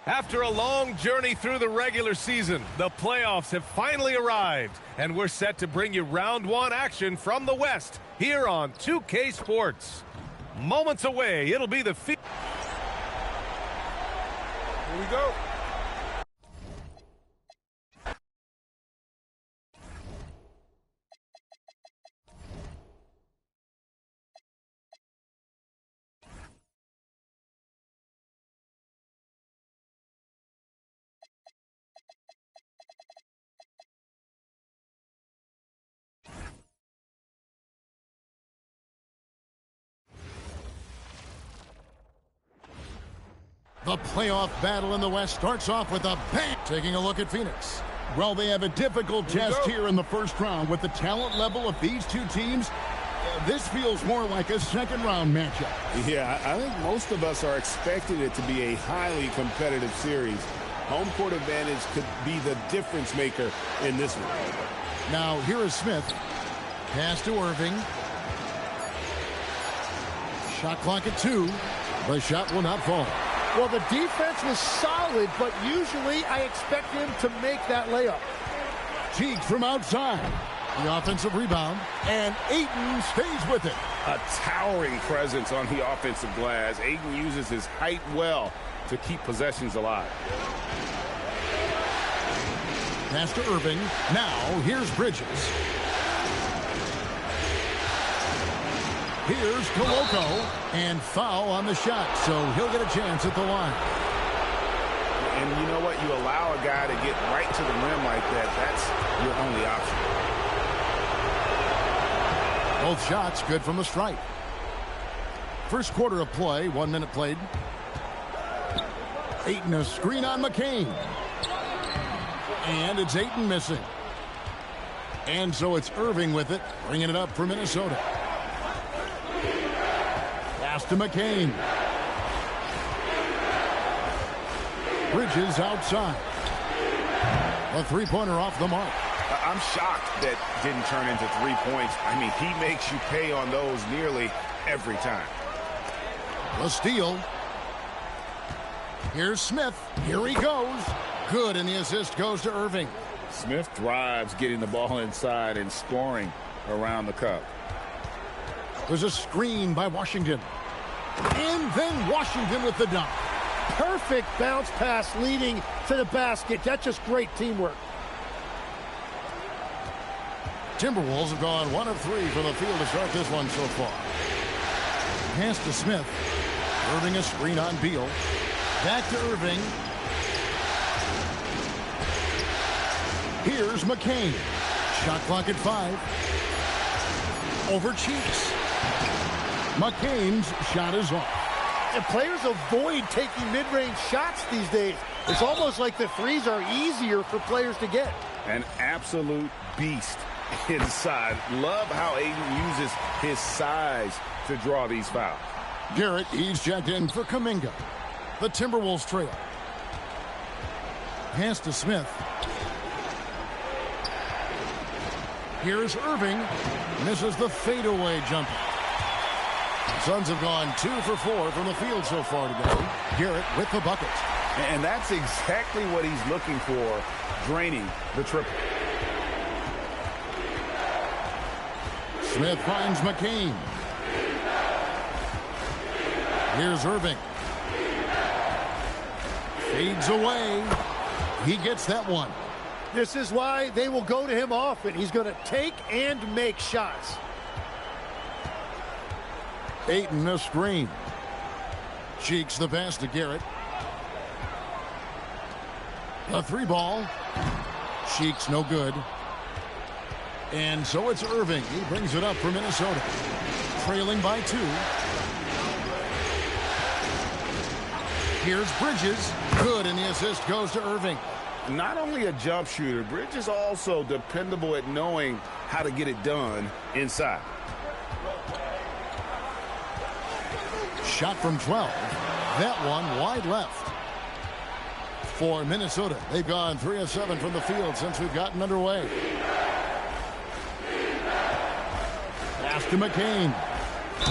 After a long journey through the regular season, the playoffs have finally arrived, and we're set to bring you round one action from the West here on 2K Sports. Moments away, it'll be the field. Here we go. The playoff battle in the West starts off with a bang. Taking a look at Phoenix. Well, they have a difficult test here in the first round with the talent level of these two teams. This feels more like a second-round matchup. Yeah, I think most of us are expecting it to be a highly competitive series. Home court advantage could be the difference maker in this one. Now, here is Smith. Pass to Irving. Shot clock at 2. The shot will not fall. Well, the defense was solid, but usually I expect him to make that layup. Cheeks from outside. The offensive rebound, and Ayton stays with it. A towering presence on the offensive glass. Ayton uses his height well to keep possessions alive. Pass to Irving. Now, here's Bridges. Here's Koloko, and foul on the shot, so he'll get a chance at the line. And you know what? You allow a guy to get right to the rim like that. That's your only option. Both shots good from the stripe. First quarter of play, 1 minute played. Ayton a screen on McCain. And it's Ayton missing. And so it's Irving with it, bringing it up for Minnesota. Pass to McCain. Bridges outside. A three-pointer off the mark. I'm shocked that didn't turn into 3 points. I mean, he makes you pay on those nearly every time. The steal. Here's Smith. Here he goes. Good, and the assist goes to Irving. Smith thrives getting the ball inside and scoring around the cup. There's a screen by Washington. And then Washington with the dunk. Perfect bounce pass leading to the basket. That's just great teamwork. Timberwolves have gone 1 of 3 from the field to start this one so far. Pass to Smith. Irving a screen on Beal. Back to Irving. Here's McCain. Shot clock at 5. Over Cheeks. McCain's shot is off. And players avoid taking mid-range shots these days. It's almost like the threes are easier for players to get. An absolute beast inside. Love how Ayton uses his size to draw these fouls. Garrett, he's checked in for Kuminga. The Timberwolves trail. Pass to Smith. Here's Irving. Misses the fadeaway jumper. Suns have gone 2 for 4 from the field so far today. Garrett with the bucket. And that's exactly what he's looking for, draining the triple. Smith finds McCain. Here's Irving. Fades away. He gets that one. This is why they will go to him often. He's going to take and make shots. Ayton a screen. Cheeks the pass to Garrett. A 3-ball. Cheeks no good. And so it's Irving. He brings it up for Minnesota. Trailing by 2. Here's Bridges. Good, and the assist goes to Irving. Not only a jump shooter, Bridges also dependable at knowing how to get it done inside. Shot from 12. That one wide left. For Minnesota, they've gone 3 of 7 from the field since we've gotten underway. Pass to McCain.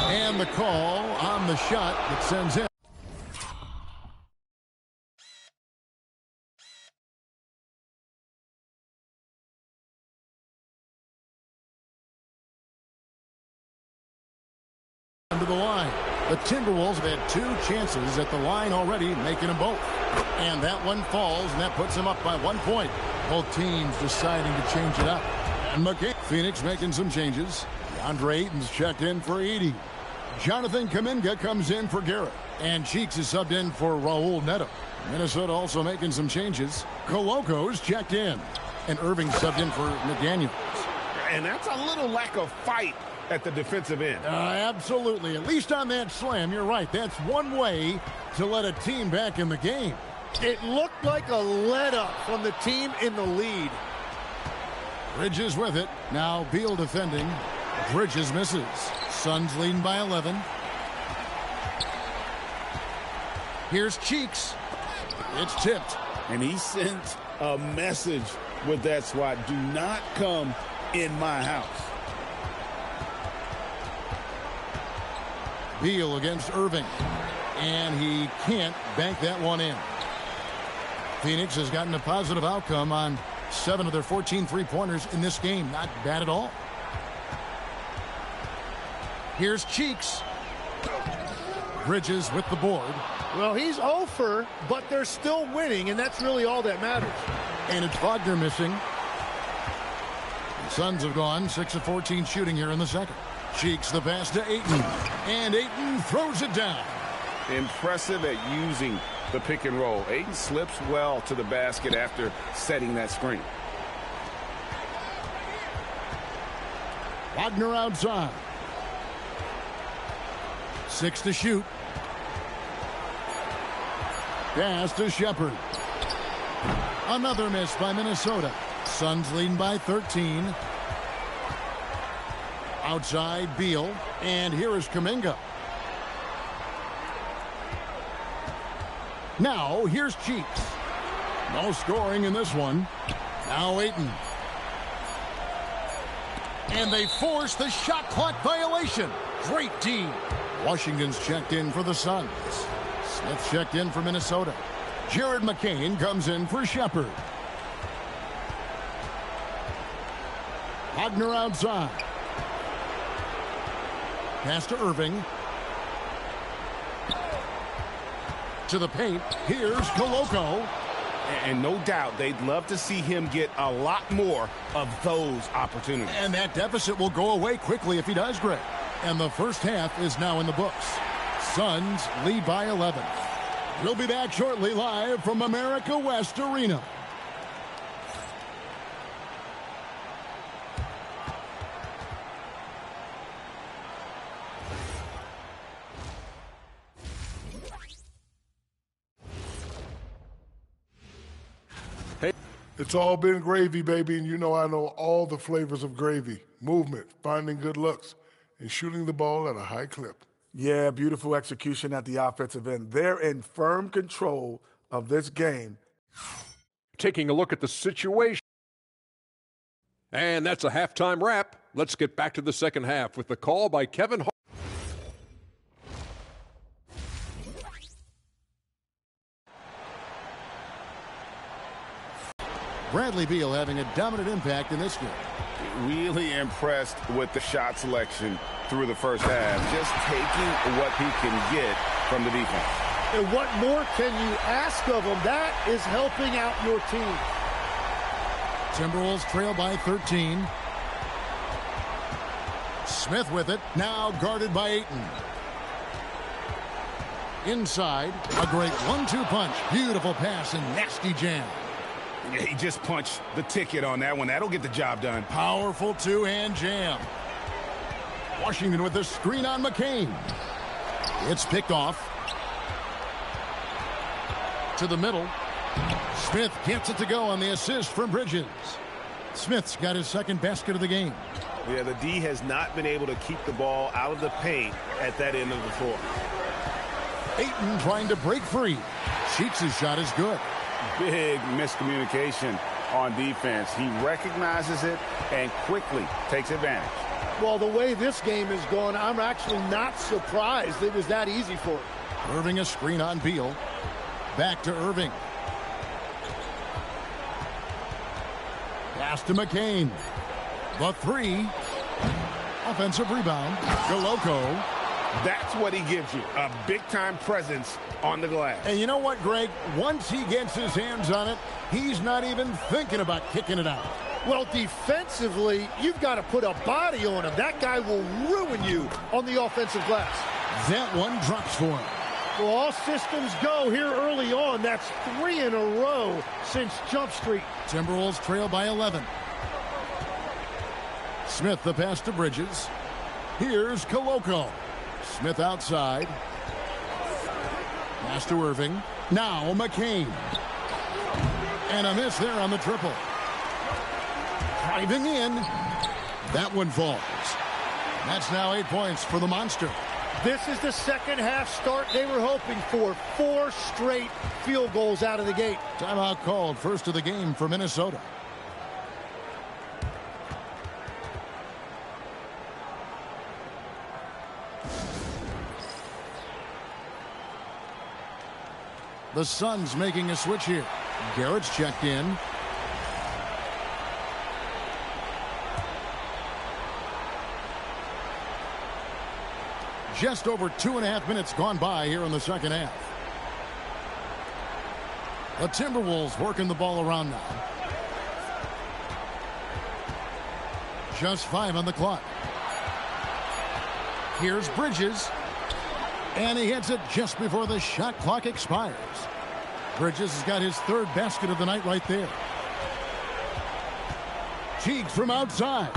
And the call on the shot that sends him. to the line. The Timberwolves have had 2 chances at the line already, making them both. And that one falls, and that puts them up by 1 point. Both teams deciding to change it up. And Phoenix making some changes. Deandre Ayton's checked in for Edey. Jonathan Kuminga comes in for Garrett. And Cheeks is subbed in for Raul Neto. Minnesota also making some changes. Coloco's checked in. And Irving subbed in for McDaniels. And that's a little lack of fight at the defensive end. Absolutely. At least on that slam, you're right. That's one way to let a team back in the game. It looked like a let-up from the team in the lead. Bridges with it. Now Beal defending. Bridges misses. Suns leading by 11. Here's Cheeks. It's tipped. And he sent a message with that swat. Do not come in my house. Beal against Irving. And he can't bank that one in. Phoenix has gotten a positive outcome on 7 of their 14 three-pointers in this game. Not bad at all. Here's Cheeks. Bridges with the board. Well, he's over, but they're still winning, and that's really all that matters. And it's Wagner missing. The Suns have gone 6 of 14 shooting here in the second. Cheeks the pass to Ayton. And Ayton throws it down. Impressive at using the pick and roll. Ayton slips well to the basket after setting that screen. Wagner outside. 6 to shoot. Pass to Shepard. Another miss by Minnesota. Suns leading by 13. Outside Beal. And here is Kuminga. Now here's Cheeks. No scoring in this one. Now Ayton. And they force the shot clock violation. Great team. Washington's checked in for the Suns. Smith checked in for Minnesota. Jared McCain comes in for Shepard. Wagner outside. Pass to Irving. To the paint. Here's Coloco. And no doubt they'd love to see him get a lot more of those opportunities. And that deficit will go away quickly if he does, Greg. And the first half is now in the books. Suns lead by 11. We'll be back shortly live from America West Arena. It's all been gravy, baby, and you know I know all the flavors of gravy. Movement, finding good looks, and shooting the ball at a high clip. Yeah, beautiful execution at the offensive end. They're in firm control of this game. Taking a look at the situation. And that's a halftime wrap. Let's get back to the second half with the call by Kevin Hart. Bradley Beal having a dominant impact in this game. Really impressed with the shot selection through the first half. Just taking what he can get from the defense. And what more can you ask of him? That is helping out your team. Timberwolves trail by 13. Smith with it. Now guarded by Ayton. Inside. A great 1-2 punch. Beautiful pass and nasty jam. Yeah, he just punched the ticket on that one. That'll get the job done. Powerful two-hand jam. Washington with the screen on McCain. It's picked off. To the middle. Smith gets it to go on the assist from Bridges. Smith's got his second basket of the game. Yeah, the D has not been able to keep the ball out of the paint at that end of the floor. Ayton trying to break free. Cheeks' shot is good. Big miscommunication on defense. He recognizes it and quickly takes advantage. Well, the way this game is going, I'm actually not surprised it was that easy for him. Irving a screen on Beal. Back to Irving. Pass to McCain. The three. Offensive rebound. Coloco. That's what he gives you, a big-time presence on the glass. And you know what, Greg? Once he gets his hands on it, he's not even thinking about kicking it out. Well, defensively, you've got to put a body on him. That guy will ruin you on the offensive glass. That one drops for him. Well, all systems go here early on. That's 3 in a row since Jump Street. Timberwolves trail by 11. Smith the pass to Bridges. Here's Koloko. Smith outside. Pass to Irving. Now McCain. And a miss there on the triple. Driving in. That one falls. That's now 8 points for the Monster. This is the second half start they were hoping for. 4 straight field goals out of the gate. Timeout called, first of the game for Minnesota. The Suns making a switch here. Garrett's checked in. Just over 2.5 minutes gone by here in the second half. The Timberwolves working the ball around now. Just 5 on the clock. Here's Bridges. And he hits it just before the shot clock expires. Bridges has got his 3rd basket of the night right there. Cheeks from outside.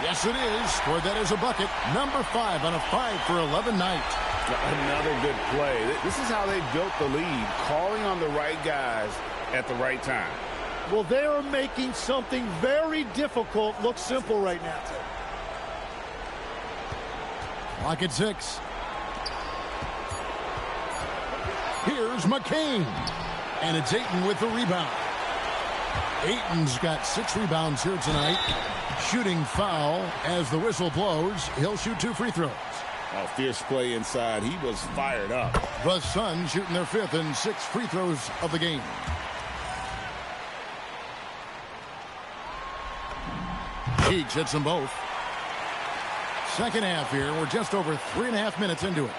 Yes, it is. Scored that as a bucket. Number 5 on a 5 for 11 night. Another good play. This is how they built the lead, calling on the right guys at the right time. Well, they are making something very difficult look simple right now. Clock at 6. Here's McCain. And it's Ayton with the rebound. Ayton's got 6 rebounds here tonight. Shooting foul as the whistle blows. He'll shoot 2 free throws. A fierce play inside. He was fired up. The Suns shooting their 5th and 6th free throws of the game. Cheeks hits them both. Second half here. We're just over 3.5 minutes into it.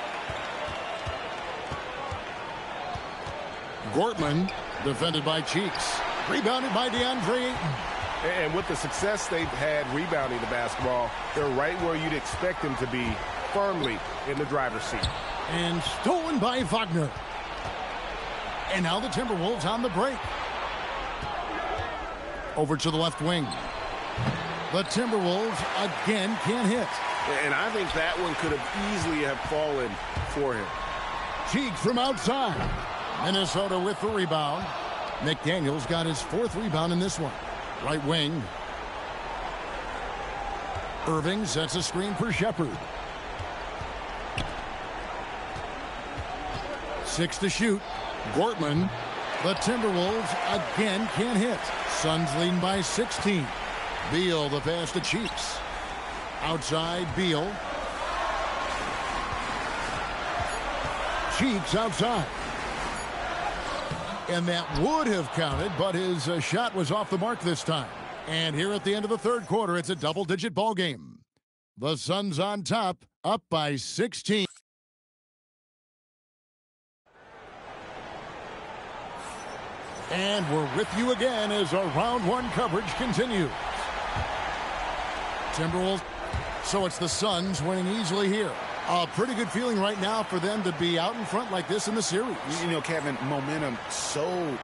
Gortman defended by Cheeks. Rebounded by Deandre Ayton. And with the success they've had rebounding the basketball, they're right where you'd expect them to be, firmly in the driver's seat. And stolen by Wagner. And now the Timberwolves on the break. Over to the left wing. The Timberwolves again can't hit. And I think that one could have easily have fallen for him. Cheeks from outside. Minnesota with the rebound. McDaniels got his 4th rebound in this one. Right wing. Irving sets a screen for Shepherd. 6 to shoot. Gortman. The Timberwolves again can't hit. Suns leading by 16. Beal the pass to Cheeks. Outside Beal. Cheeks outside. And that would have counted, but his shot was off the mark this time. And here at the end of the 3rd quarter, it's a double-digit ball game. The Suns on top, up by 16. And we're with you again as our round 1 coverage continues. Timberwolves. So it's the Suns winning easily here. A pretty good feeling right now for them to be out in front like this in the series. You know, Kevin, momentum so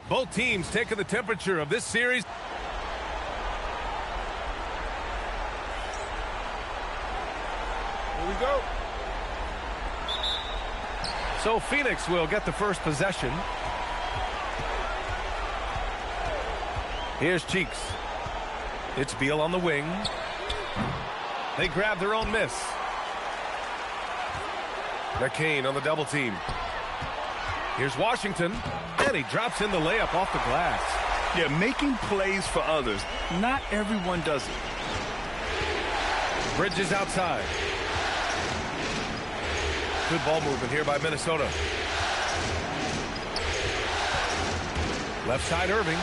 Both teams taking the temperature of this series. Here we go. So Phoenix will get the first possession. Here's Cheeks. It's Beal on the wing. They grab their own miss. McCain on the double team. Here's Washington, and he drops in the layup off the glass. Yeah, making plays for others. Not everyone does it. Bridges outside. Good ball movement here by Minnesota. Left side, Irving.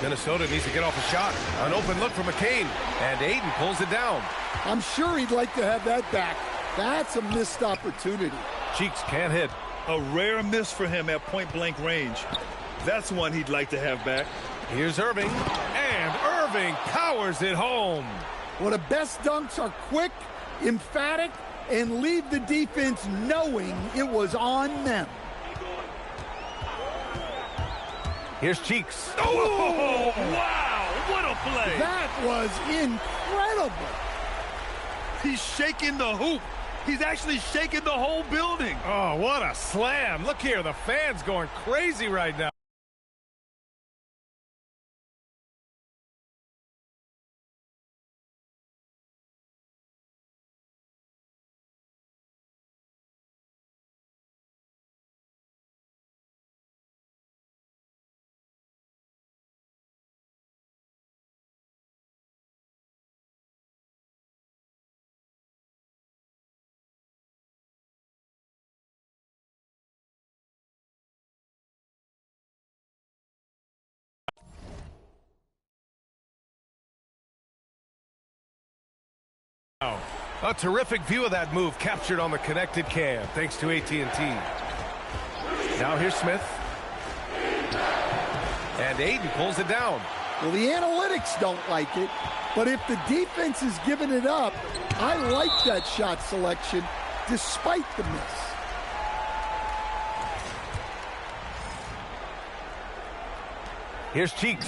Minnesota needs to get off a shot. An open look for McCain, and Ayton pulls it down. I'm sure he'd like to have that back. That's a missed opportunity. Cheeks can't hit. A rare miss for him at point-blank range. That's one he'd like to have back. Here's Irving, and Irving powers it home. Well, the best dunks are quick, emphatic, and leave the defense knowing it was on them. Here's Cheeks. Oh, wow, what a play. That was incredible. He's shaking the hoop. He's actually shaking the whole building. Oh, what a slam. Look here, the fans going crazy right now. A terrific view of that move captured on the connected cam, thanks to AT&T. Now here's Smith. And Ayton pulls it down. Well, the analytics don't like it, but if the defense is giving it up, I like that shot selection despite the miss. Here's Cheeks.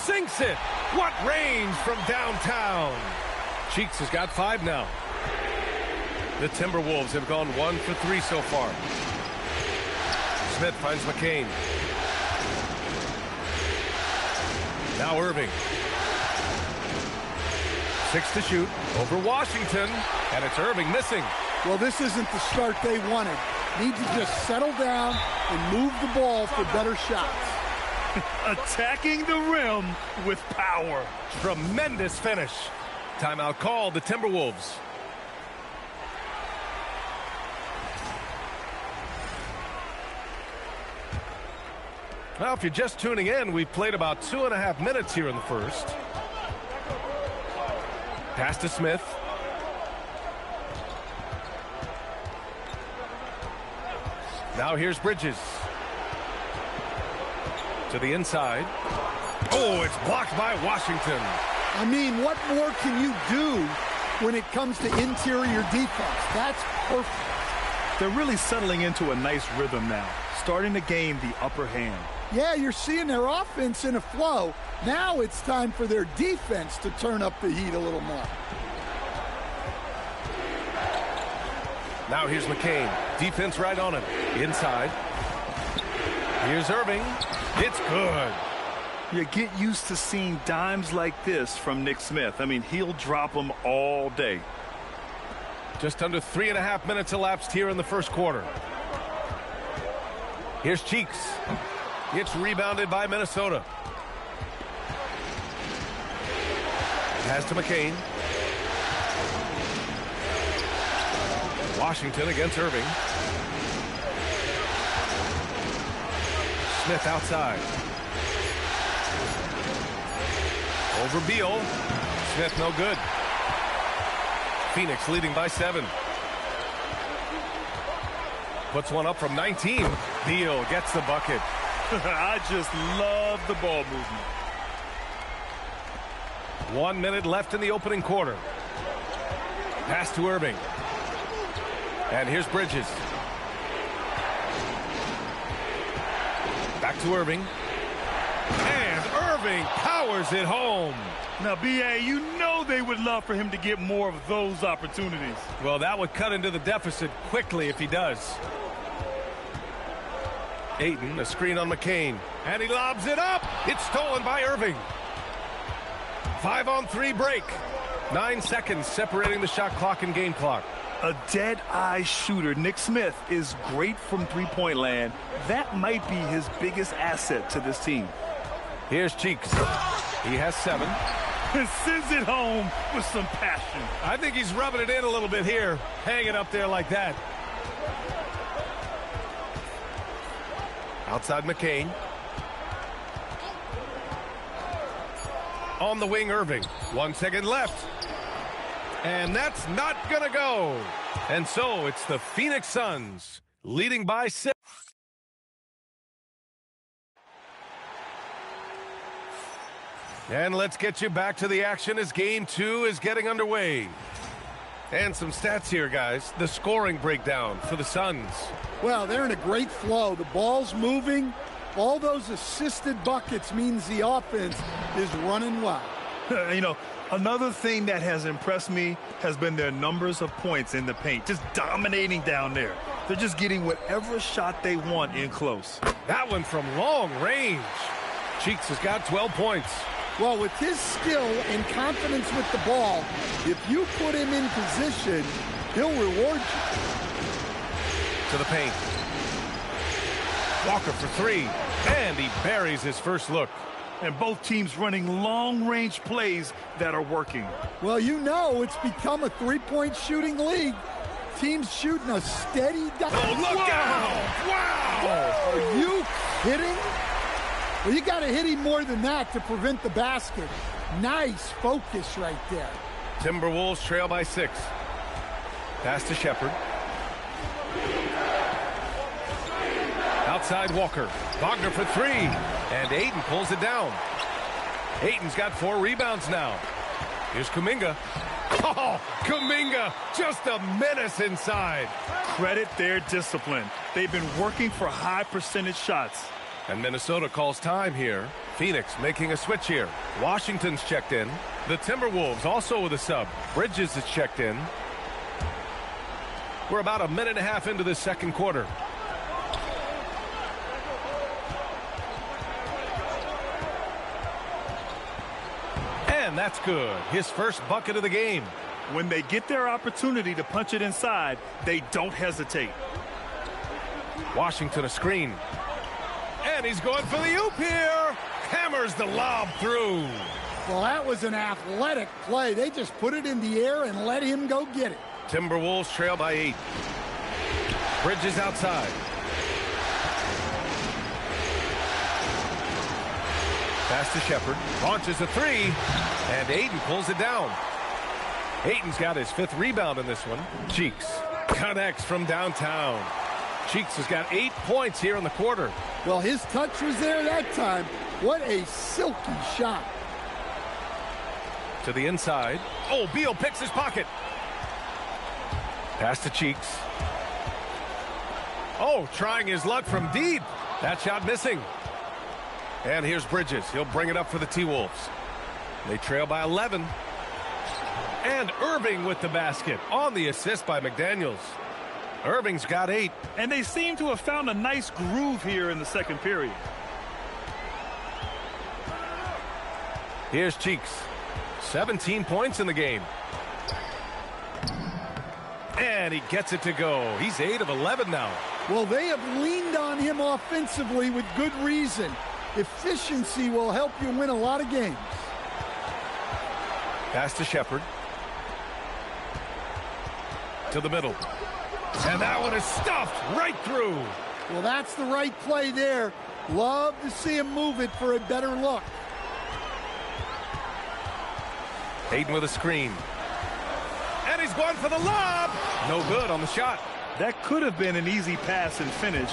Sinks it. What range from downtown. Cheeks has got 5 now. The Timberwolves have gone 1 for 3 so far. Smith finds McCain. Now Irving. 6 to shoot over Washington, and it's Irving missing. Well, this isn't the start they wanted. Need to just settle down and move the ball for better shots. Attacking the rim with power. Tremendous finish. Timeout called, the Timberwolves. Well, if you're just tuning in, we've played about 2.5 minutes here in the first. Pass to Smith. Now here's Bridges. To the inside. Oh, it's blocked by Washington. I mean, what more can you do when it comes to interior defense? That's perfect. They're really settling into a nice rhythm now, starting to gain the upper hand. Yeah, you're seeing their offense in a flow. Now it's time for their defense to turn up the heat a little more. Now here's McCain. Defense right on him. Inside. Here's Irving. It's good. You get used to seeing dimes like this from Nick Smith. I mean, he'll drop them all day. Just under 3.5 minutes elapsed here in the first quarter. Here's Cheeks. It's rebounded by Minnesota. Pass to McCain. Washington against Irving. Smith outside. Over Beal. Smith no good. Phoenix leading by 7. Puts one up from 19. Beal gets the bucket. I just love the ball movement. 1 minute left in the opening quarter. Pass to Irving. And here's Bridges. to Irving. And Irving powers it home. Now, B.A., you know they would love for him to get more of those opportunities. Well, that would cut into the deficit quickly if he does. Ayton, a screen on McCain. And he lobs it up. It's stolen by Irving. 5-on-3 break. 9 seconds separating the shot clock and game clock. A dead-eye shooter. Nick Smith is great from three-point land. That might be his biggest asset to this team. Here's Cheeks. He has 7. And sends it home with some passion. I think he's rubbing it in a little bit here. Hang it up there like that. Outside McCain. On the wing, Irving. 1 second left. And that's not going to go. And so it's the Phoenix Suns leading by 6. And let's get you back to the action as game 2 is getting underway. And some stats here, guys. The scoring breakdown for the Suns. Well, they're in a great flow. The ball's moving. All those assisted buckets means the offense is running well. You know, another thing that has impressed me has been their numbers of points in the paint. Just dominating down there. They're just getting whatever shot they want in close. That one from long range. Cheeks has got 12 points. Well, with his skill and confidence with the ball, if you put him in position, he'll reward you. To the paint. Walker for 3. And he buries his first look. And both teams running long-range plays that are working. Well, you know it's become a three-point shooting league. Teams shooting a steady... Oh, look out! Wow! Are you kidding? Well, you got to hit him more than that to prevent the basket. Nice focus right there. Timberwolves trail by 6. Pass to Shepherd. Outside Walker. Wagner for 3. And Ayton pulls it down. Ayton's got 4 rebounds now. Here's Kuminga. Oh, Kuminga, just a menace inside. Credit their discipline. They've been working for high percentage shots. And Minnesota calls time here. Phoenix making a switch here. Washington's checked in. The Timberwolves also with a sub. Bridges is checked in. We're about a minute and a half into this second quarter. And that's good. His first bucket of the game. When they get their opportunity to punch it inside, they don't hesitate. Washington a screen. And he's going for the oop here. Hammers the lob through. Well, that was an athletic play. They just put it in the air and let him go get it. Timberwolves trail by 8. Bridges outside. Pass to Shepherd. Launches a 3. And Ayton pulls it down. Ayton's got his 5th rebound in this one. Cheeks connects from downtown. Cheeks has got 8 points here in the quarter. Well, his touch was there that time. What a silky shot. To the inside. Oh, Beal picks his pocket. Pass to Cheeks. Oh, trying his luck from deep. That shot missing. And here's Bridges. He'll bring it up for the T-Wolves. They trail by 11. And Irving with the basket on the assist by McDaniels. Irving's got 8. And they seem to have found a nice groove here in the second period. Here's Cheeks. 17 points in the game. And he gets it to go. He's 8 of 11 now. Well, they have leaned on him offensively with good reason. Efficiency will help you win a lot of games. Pass to Shepherd. To the middle. And that one is stuffed right through. Well, that's the right play there. Love to see him move it for a better look. Ayton with a screen. And he's going for the lob. No good on the shot. That could have been an easy pass and finish.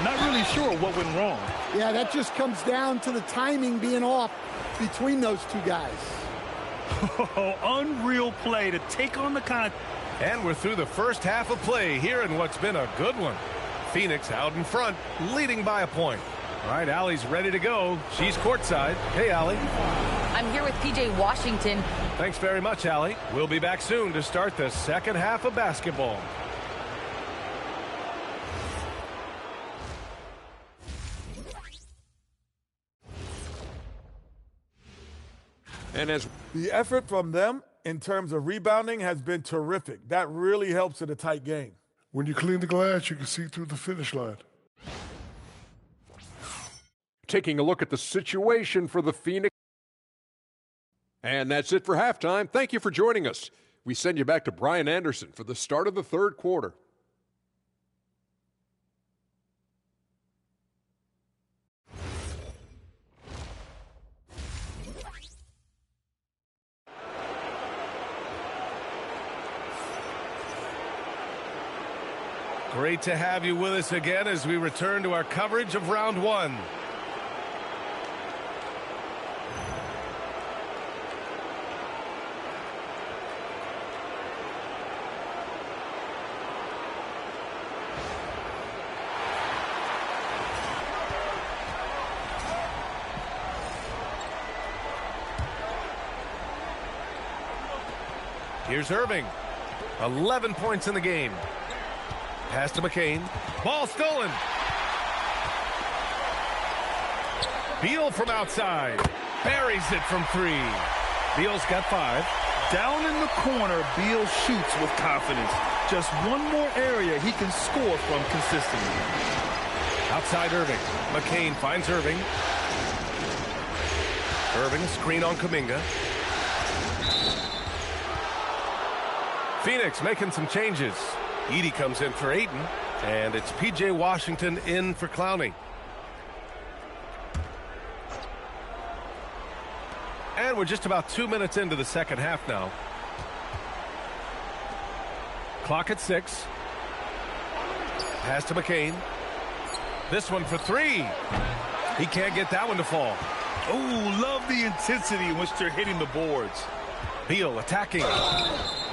Not really sure what went wrong. Yeah, that just comes down to the timing being off between those two guys. Oh, unreal play to take on the contact. And we're through the first half of play here in what's been a good one. Phoenix out in front, leading by a point. All right, Allie's ready to go. She's courtside. Hey, Allie. I'm here with P.J. Washington. Thanks very much, Allie. We'll be back soon to start the second half of basketball. And as the effort from them in terms of rebounding has been terrific. That really helps in a tight game. When you clean the glass, you can see through the finish line. taking a look at the situation for the Phoenix. And that's it for halftime. Thank you for joining us. We send you back to Brian Anderson for the start of the third quarter. Great to have you with us again as we return to our coverage of round one. Here's Irving. 11 points in the game. Pass to McCain. Ball stolen. Beal from outside. Buries it from three. Beal's got 5. Down in the corner, Beal shoots with confidence. Just one more area he can score from consistently. Outside Irving. McCain finds Irving. Irving screen on Kuminga. Phoenix making some changes. Edey comes in for Ayton, and it's P.J. Washington in for Clowney. And we're just about 2 minutes into the second half now. Clock at 6. Pass to McCain. This one for 3. He can't get that one to fall. Oh, love the intensity in which they're hitting the boards. Beal attacking.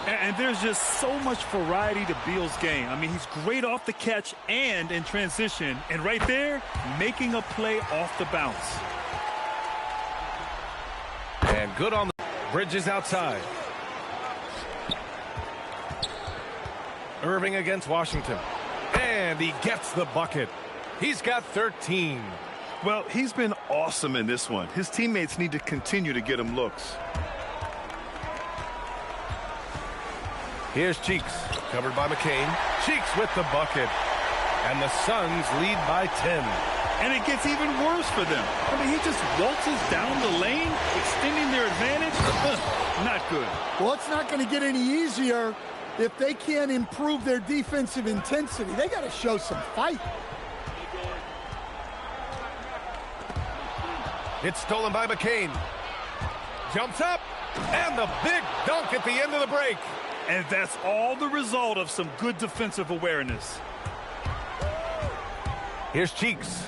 And there's just so much variety to Beal's game. I mean, he's great off the catch and in transition. And right there, making a play off the bounce. And good on the Bridges outside. Irving against Washington. And he gets the bucket. He's got 13. Well, he's been awesome in this one. His teammates need to continue to get him looks. Here's Cheeks, covered by McCain. Cheeks with the bucket. And the Suns lead by 10. And it gets even worse for them. I mean, he just waltzes down the lane, extending their advantage. Not good. Well, it's not going to get any easier if they can't improve their defensive intensity. They got to show some fight. It's stolen by McCain. Jumps up. And the big dunk at the end of the break. And that's all the result of some good defensive awareness. Here's Cheeks.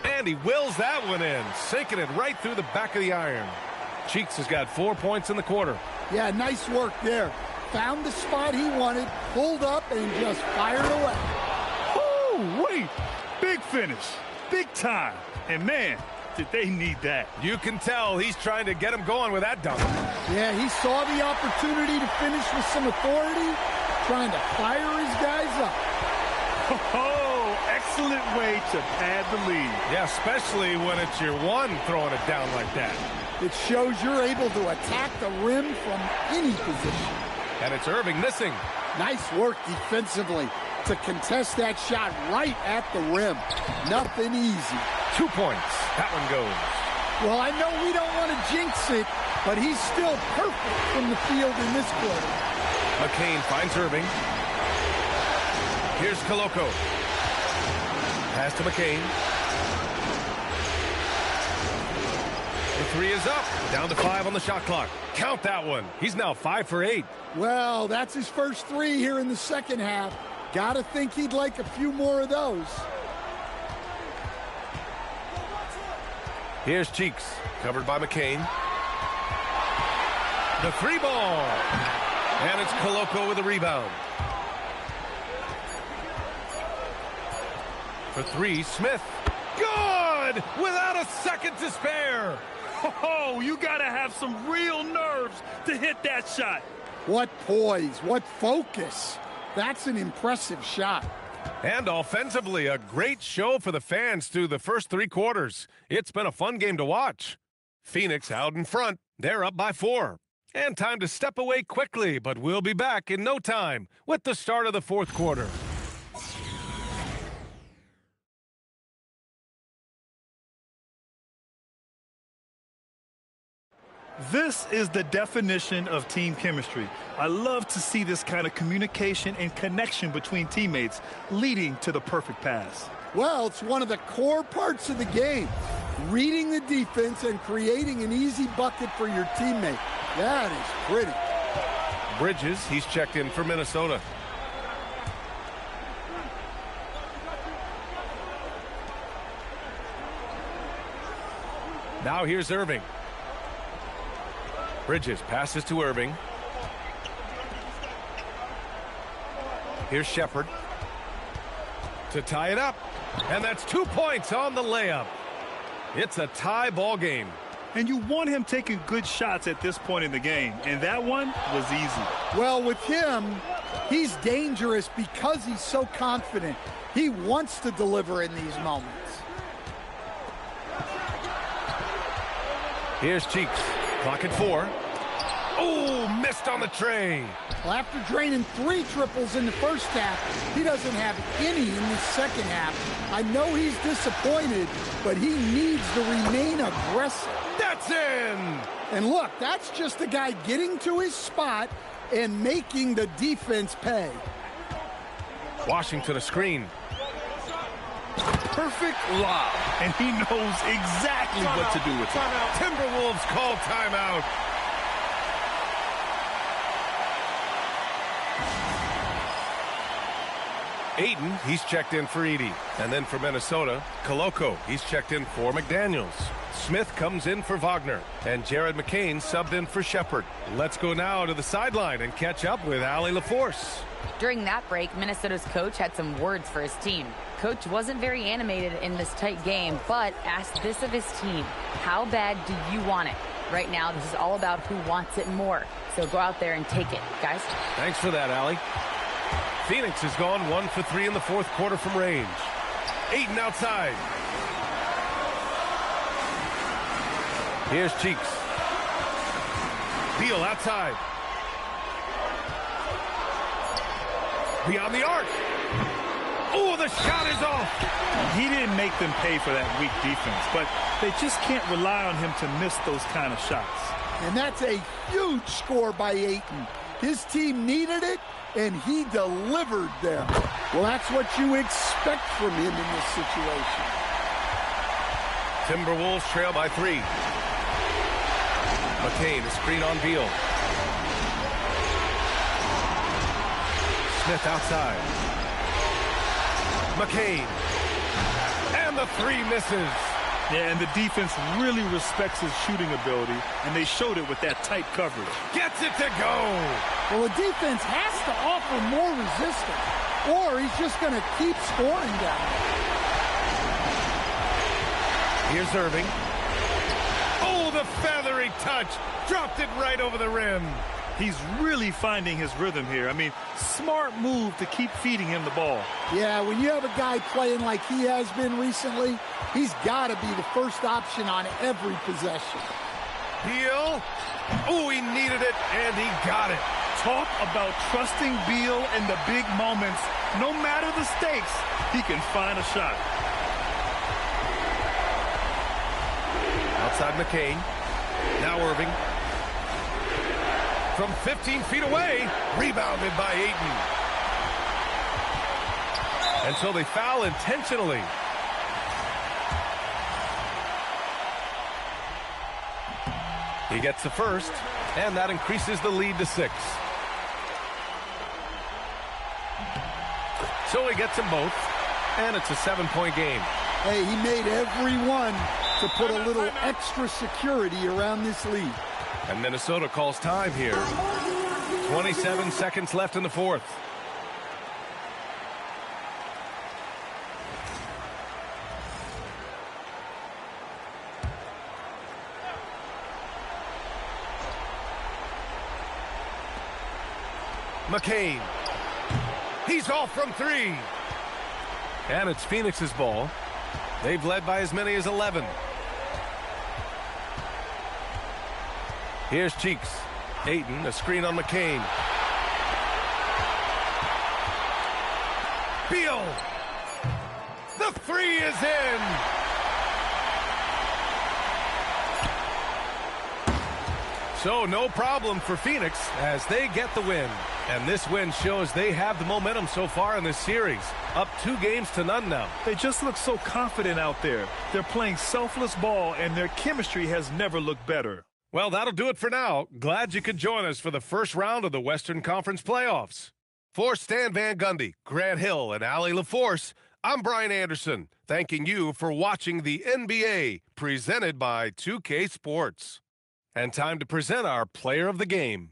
And he wills that one in, sinking it right through the back of the iron. Cheeks has got 4 points in the quarter. Yeah, nice work there. Found the spot he wanted, pulled up, and just fired away. Oh, wait. Big finish. Big time. And, man, did they need that. You can tell he's trying to get him going with that dunk. Yeah, he saw the opportunity to finish with some authority, trying to fire his guys up. Oh, excellent way to pad the lead. Yeah, especially when it's your one throwing it down like that. It shows you're able to attack the rim from any position. And it's Irving missing. Nice work defensively to contest that shot right at the rim. Nothing easy. 2 points. That one goes. Well, I know we don't want to jinx it, but he's still perfect from the field in this quarter. McCain finds Irving. Here's Koloko. Pass to McCain. The 3 is up. Down to 5 on the shot clock. Count that one. He's now 5 for 8. Well, that's his first 3 here in the second half. Gotta think he'd like a few more of those. Here's Cheeks, covered by McCain. The 3 ball. And it's Koloko with a rebound. For 3, Smith. Good! good without a second to spare. Oh, you got to have some real nerves to hit that shot. What poise, what focus. That's an impressive shot. And offensively, a great show for the fans through the first 3 quarters. It's been a fun game to watch. Phoenix out in front. They're up by 4. And time to step away quickly, but we'll be back in no time with the start of the 4th quarter. This is the definition of team chemistry. I love to see this kind of communication and connection between teammates leading to the perfect pass. Well, it's one of the core parts of the game. Reading the defense and creating an easy bucket for your teammate. That is pretty. Bridges, he's checked in for Minnesota. Now here's Irving. Bridges passes to Irving. Here's Shepherd to tie it up. And that's 2 points on the layup. It's a tie ball game. And you want him taking good shots at this point in the game. And that one was easy. Well, with him, he's dangerous because he's so confident. He wants to deliver in these moments. Here's Cheeks. Clock at 4. Oh, missed on the tray. Well, after draining 3 triples in the first half, he doesn't have any in the second half. I know he's disappointed, but he needs to remain aggressive. That's in! And look, that's just a guy getting to his spot and making the defense pay. Washington a screen. Perfect lob. And he knows exactly what to do with it. Timberwolves call timeout. Ayton, he's checked in for Edey. And then for Minnesota, Koloko, he's checked in for McDaniels. Smith comes in for Wagner. And Jared McCain subbed in for Shepherd. Let's go now to the sideline and catch up with Allie LaForce. During that break, Minnesota's coach had some words for his team. Coach wasn't very animated in this tight game, but asked this of his team: how bad do you want it? Right now, this is all about who wants it more. So go out there and take it, guys. Thanks for that, Allie. Phoenix has gone 1 for 3 in the 4th quarter from range. Ayton outside. Here's Cheeks. Beal outside. Beyond the arc. Oh, the shot is off. He didn't make them pay for that weak defense, but they just can't rely on him to miss those kind of shots. And that's a huge score by Ayton. His team needed it, and he delivered them. Well, that's what you expect from him in this situation. Timberwolves trail by 3. McCain, a screen on Beal. Smith outside. McCain. And the 3 misses. Yeah, and the defense really respects his shooting ability, and they showed it with that tight coverage. Gets it to go. Well, the defense has to offer more resistance, or he's just going to keep scoring down there. Here's Irving. Oh, the feathery touch. Dropped it right over the rim. He's really finding his rhythm here. I mean, smart move to keep feeding him the ball. Yeah, when you have a guy playing like he has been recently, he's got to be the first option on every possession. Beal. Oh, he needed it, and he got it. Talk about trusting Beal in the big moments. No matter the stakes, he can find a shot. Outside McCain. Now Irving. From 15 feet away, rebounded by Ayton. And so they foul intentionally. He gets the first, and that increases the lead to 6. So he gets them both, and it's a 7-point game. Hey, he made every one to put a little extra security around this lead. And Minnesota calls time here. 27 seconds left in the 4th. McCain. He's off from three. And it's Phoenix's ball. They've led by as many as 11. Here's Cheeks. Ayton, a screen on McCain. Beal. The three is in. So no problem for Phoenix as they get the win. And this win shows they have the momentum so far in this series. Up 2-0 now. They just look so confident out there. They're playing selfless ball, and their chemistry has never looked better. Well, that'll do it for now. Glad you could join us for the first round of the Western Conference playoffs. For Stan Van Gundy, Grant Hill, and Allie LaForce, I'm Brian Anderson, thanking you for watching the NBA, presented by 2K Sports. And time to present our player of the game.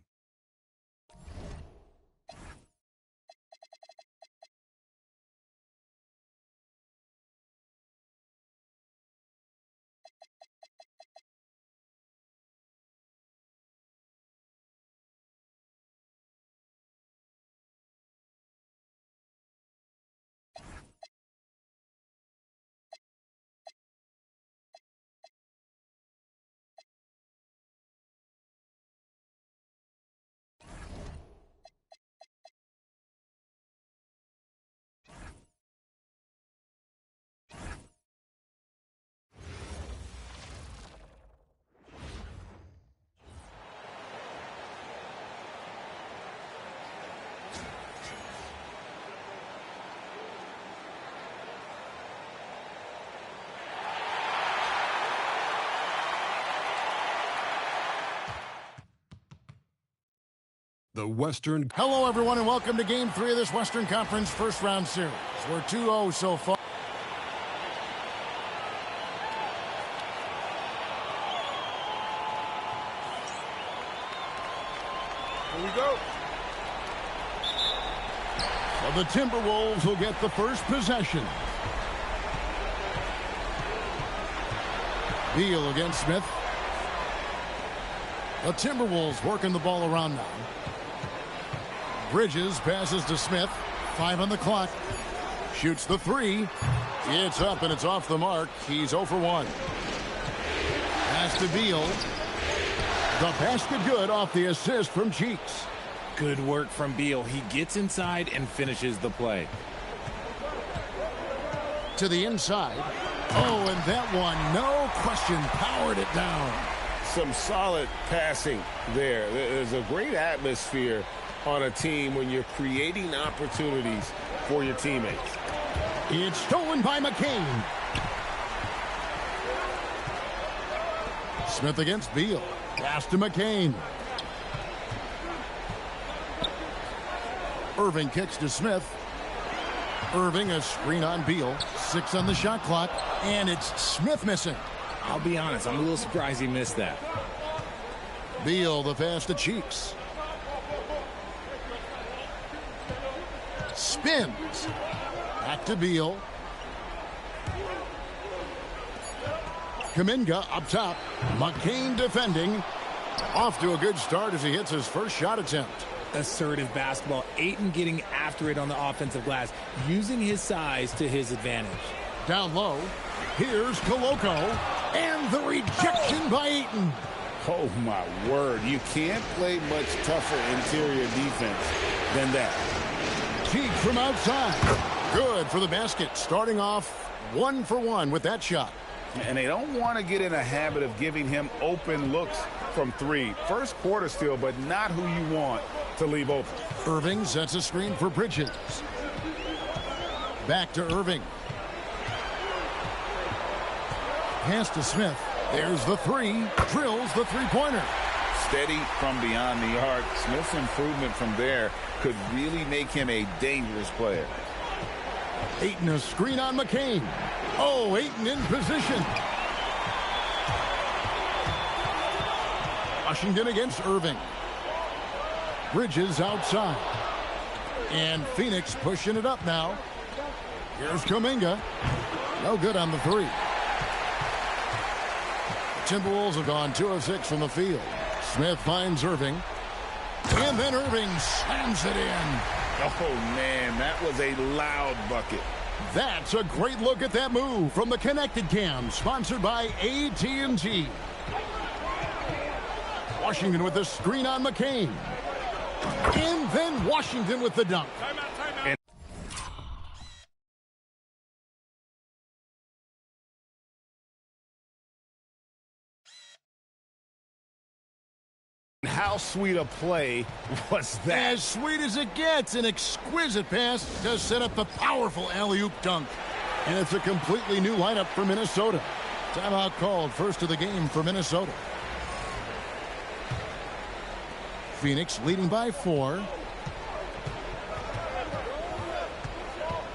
The Western. Hello, everyone, and welcome to Game 3 of this Western Conference first-round series. We're 2-0 so far. Here we go. Well, the Timberwolves will get the first possession. Beal against Smith. The Timberwolves working the ball around now. Bridges passes to Smith. 5 on the clock. Shoots the three. It's up and it's off the mark. He's 0 for 1. Pass to Beal. The basket good off the assist from Cheeks. Good work from Beal. He gets inside and finishes the play. To the inside. Oh, and that one, no question, powered it down. Some solid passing there. There's a great atmosphere on a team when you're creating opportunities for your teammates. It's stolen by McCain. Smith against Beal. Pass to McCain. Irving kicks to Smith. Irving, a screen on Beal. 6 on the shot clock. And it's Smith missing. I'll be honest, I'm a little surprised he missed that. Beal, the pass to Cheeks. Spins. Back to Beal. Kuminga up top. McCain defending. Off to a good start as he hits his first shot attempt. Assertive basketball. Ayton getting after it on the offensive glass, using his size to his advantage. Down low. Here's Koloko. And the rejection by Ayton. Oh, my word. You can't play much tougher interior defense than that. Cheek from outside. Good for the basket. Starting off 1 for 1 with that shot. And they don't want to get in a habit of giving him open looks from 3. First quarter still, but not who you want to leave open. Irving sets a screen for Bridges. Back to Irving. Pass to Smith. There's the three. Drills the three-pointer. Steady from beyond the arc. Smith's improvement from there could really make him a dangerous player. Ayton, a screen on McCain. Oh, Ayton in position. Washington against Irving. Bridges outside. And Phoenix pushing it up now. Here's Kuminga. No good on the three. The Timberwolves have gone 2 of 6 from the field. Smith finds Irving. And then Irving slams it in. Oh, man, that was a loud bucket. That's a great look at that move from the Connected Cam, sponsored by AT&T. Washington with the screen on McCain. And then Washington with the dunk. How sweet a play was that? As sweet as it gets, an exquisite pass to set up the powerful alley-oop dunk. And it's a completely new lineup for Minnesota. Timeout called, first of the game for Minnesota. Phoenix leading by 4.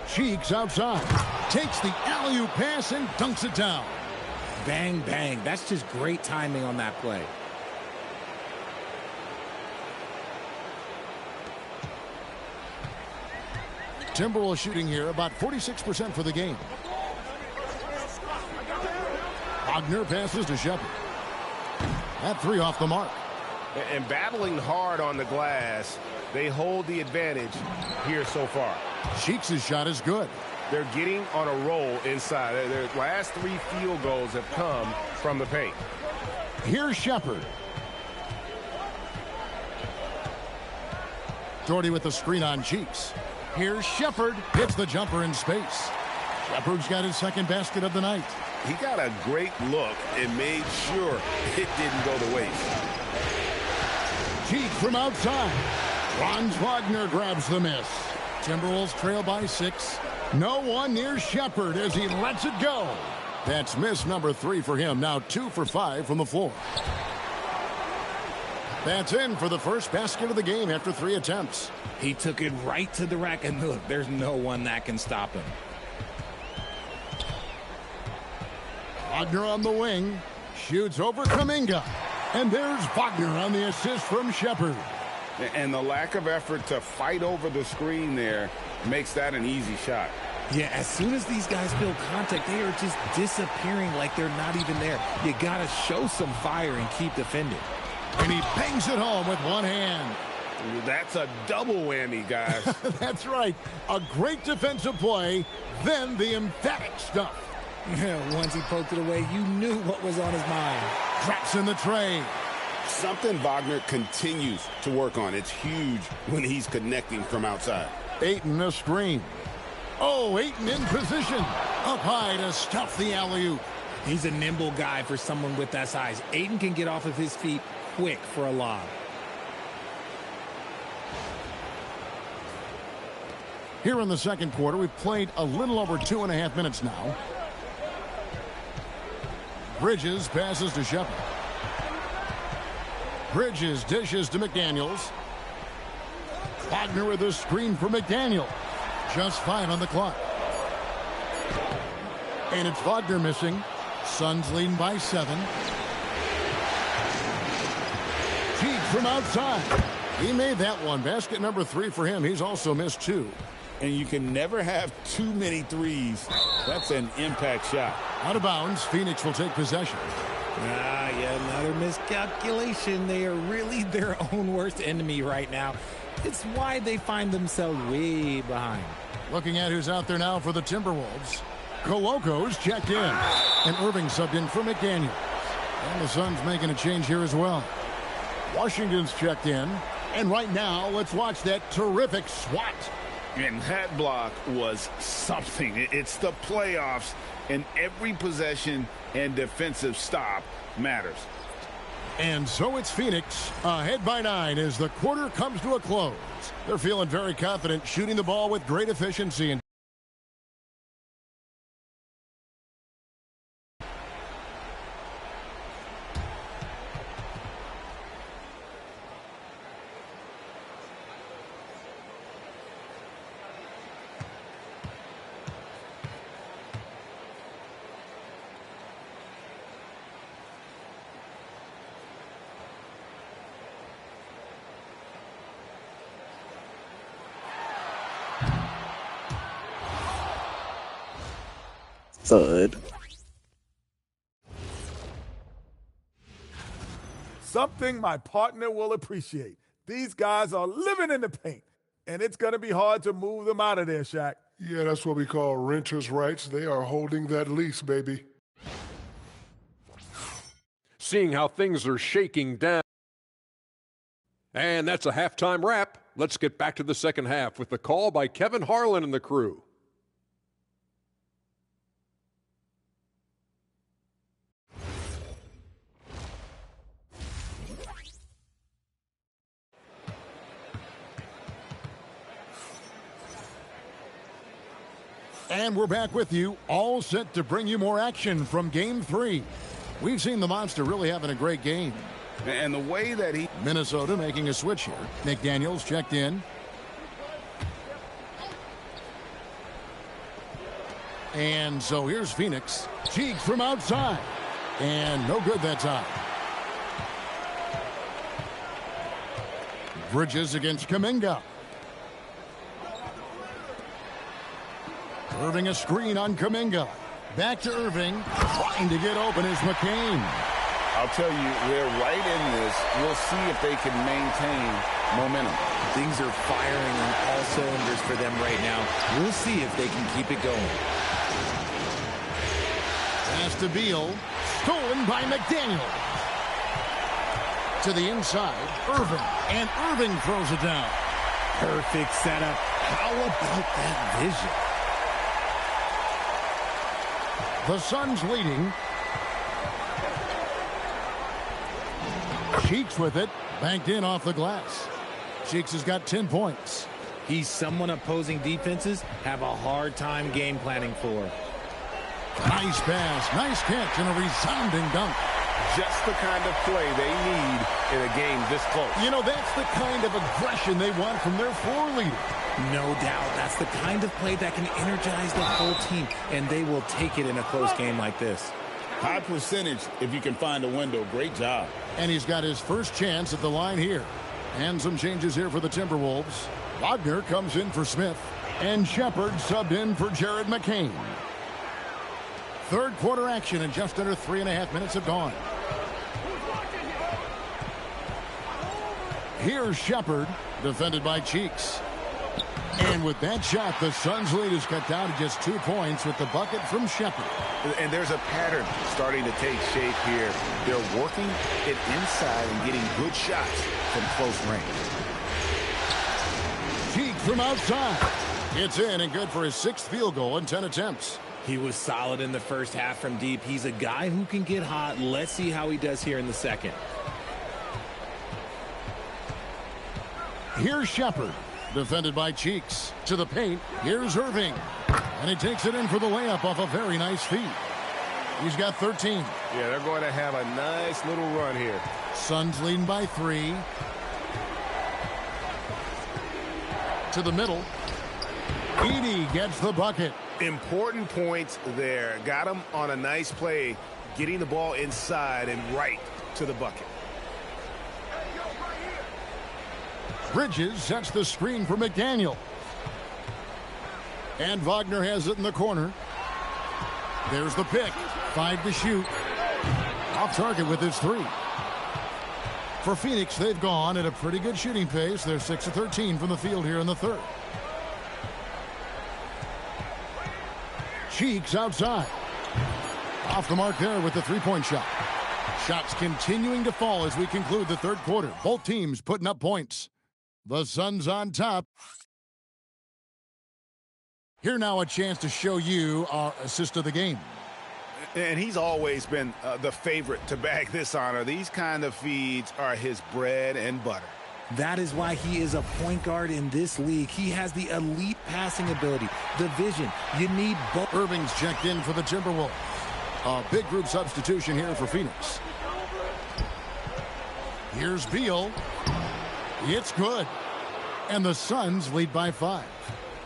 Cheeks outside. Takes the alley-oop pass and dunks it down. Bang, bang. That's just great timing on that play. Timberwolves shooting here about 46% for the game. Wagner passes to Shepard. That 3 off the mark. And battling hard on the glass, they hold the advantage here so far. Cheeks' shot is good. They're getting on a roll inside. Their last 3 field goals have come from the paint. Here's Shepard. Doherty with the screen on Cheeks. Here's Shepard. Hits the jumper in space. Shepard's got his second basket of the night. He got a great look and made sure it didn't go to waste. Cheeks from outside. Franz Wagner grabs the miss. Timberwolves trail by 6. No one near Shepard as he lets it go. That's miss number 3 for him. Now 2 for 5 from the floor. That's in for the first basket of the game after 3 attempts. He took it right to the rack, and look, there's no one that can stop him. Wagner on the wing. Shoots over Kuminga. And there's Wagner on the assist from Shepard. And the lack of effort to fight over the screen there makes that an easy shot. Yeah, as soon as these guys feel contact, they are just disappearing like they're not even there. You got to show some fire and keep defending. And he bangs it home with one hand. That's a double whammy, guys. That's right. A great defensive play, then the emphatic stuff. Yeah, once he poked it away, you knew what was on his mind. Traps in the tray. Something Wagner continues to work on. It's huge when he's connecting from outside. Ayton a screen. Oh, Ayton in position. Up high to stuff the alley-oop. He's a nimble guy for someone with that size. Ayton can get off of his feet quick for a lob. Here in the second quarter, we've played a little over 2.5 minutes now. Bridges passes to Shepard. Bridges dishes to McDaniels. Wagner with a screen for McDaniel. Just 5 on the clock. And it's Wagner missing. Suns leading by 7. Cheeks from outside. He made that one. Basket number 3 for him. He's also missed 2. And you can never have too many threes. That's an impact shot. Out of bounds. Phoenix will take possession. Yeah, another miscalculation. They are really their own worst enemy right now. It's why they find themselves way behind. Looking at who's out there now for the Timberwolves. Coloco's checked in. And Irving subbed in for McDaniel. And the Suns making a change here as well. Washington's checked in. And right now, let's watch that terrific swat. And that block was something. It's the playoffs, and every possession and defensive stop matters. And so it's Phoenix ahead by 9 as the quarter comes to a close. They're feeling very confident, shooting the ball with great efficiency. And thud. Something my partner will appreciate. These guys are living in the paint, and it's going to be hard to move them out of there, Shaq. Yeah, that's what we call renters' rights. They are holding that lease, baby. Seeing how things are shaking down. And that's a halftime wrap. Let's get back to the second half with the call by Kevin Harlan and the crew. And we're back with you, all set to bring you more action from Game 3. We've seen the Monster really having a great game. And the way that he... Minnesota making a switch here. McDaniels checked in. And so here's Phoenix. Cheeks from outside. And no good that time. Bridges against Kuminga. Irving a screen on Kuminga. Back to Irving. Trying to get open is McCain. I'll tell you, they're right in this. We'll see if they can maintain momentum. Things are firing on all cylinders for them right now. We'll see if they can keep it going. Pass to Beal. Stolen by McDaniel. To the inside, Irving. And Irving throws it down. Perfect setup. How about that vision? The Suns leading. Cheeks with it. Banked in off the glass. Cheeks has got 10 points. He's someone opposing defenses have a hard time game planning for. Nice pass. Nice catch and a resounding dunk. Just the kind of play they need in a game this close. You know, that's the kind of aggression they want from their floor leader. No doubt. That's the kind of play that can energize the whole team, and they will take it in a close game like this. High percentage if you can find a window. Great job. And he's got his first chance at the line here. And some changes here for the Timberwolves. Wagner comes in for Smith. And Shepard subbed in for Jared McCain. Third quarter action in just under 3.5 minutes have gone. Here's Shepard, defended by Cheeks. And with that shot, the Suns' lead is cut down to just 2 points with the bucket from Shepard. And there's a pattern starting to take shape here. They're working it inside and getting good shots from close range. Cheeks from outside. It's in and good for his 6th field goal in 10 attempts. He was solid in the first half from deep. He's a guy who can get hot. Let's see how he does here in the second. Here's Shepard, defended by Cheeks. To the paint, here's Irving. And he takes it in for the layup off a very nice feed. He's got 13. Yeah, they're going to have a nice little run here. Suns leading by 3. To the middle. Edey gets the bucket. Important points there. Got him on a nice play, getting the ball inside and right to the bucket. Bridges sets the screen for McDaniel. And Wagner has it in the corner. There's the pick. 5 to shoot. Off target with his 3. For Phoenix, they've gone at a pretty good shooting pace. They're 6 of 13 from the field here in the third. Cheeks outside. Off the mark there with the 3-point shot. Shots continuing to fall as we conclude the third quarter. Both teams putting up points. The Suns on top. Here now a chance to show you our assist of the game. And he's always been the favorite to bag this honor. These kind of feeds are his bread and butter. That is why he is a point guard in this league. He has the elite passing ability, the vision. You need both. Irving's checked in for the Timberwolves. A big group substitution here for Phoenix. Here's Beal. It's good. And the Suns lead by 5.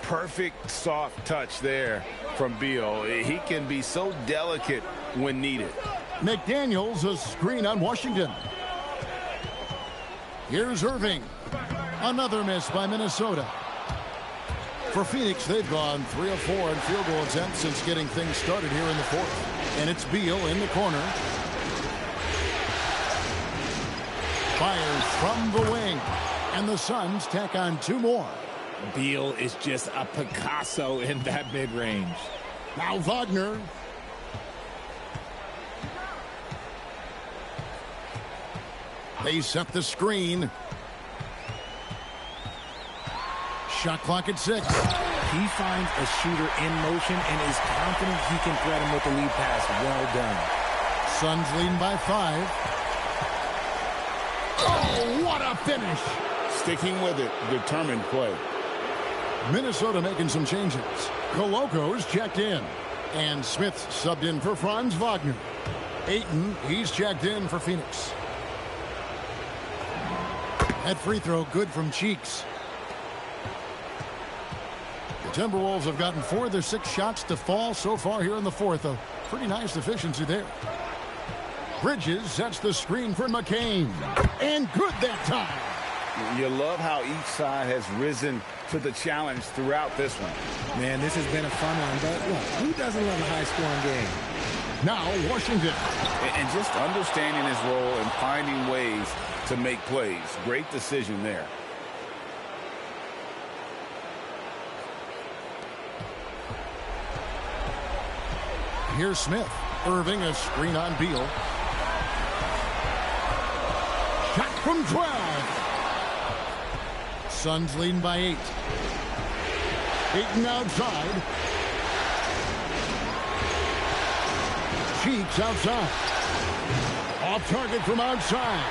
Perfect soft touch there from Beal. He can be so delicate when needed. McDaniels a screen on Washington. Here's Irving. Another miss by Minnesota. For Phoenix, they've gone 3 of 4 in field goal attempts since getting things started here in the fourth. And it's Beal in the corner. Fires from the wing. And the Suns tack on 2 more. Beal is just a Picasso in that mid-range. Now Wagner. They set the screen. Shot clock at 6. He finds a shooter in motion and is confident he can thread him with the lead pass. Well done. Suns leading by 5. Oh, what a finish! Sticking with it, determined play. Minnesota making some changes. Coloco's checked in. And Smith's subbed in for Franz Wagner. Ayton, he's checked in for Phoenix. That free throw good from Cheeks. The Timberwolves have gotten 4 of their 6 shots to fall so far here in the 4th. A pretty nice efficiency there. Bridges sets the screen for McCain. And good that time. You love how each side has risen to the challenge throughout this one. Man, this has been a fun one, but look, who doesn't love a high-scoring game? Now Washington. And just understanding his role and finding ways to make plays. Great decision there. Here's Smith. Irving, a screen on Beal. Shot from 12. Suns leading by 8. Ayton outside. Cheeks outside. Off target from outside.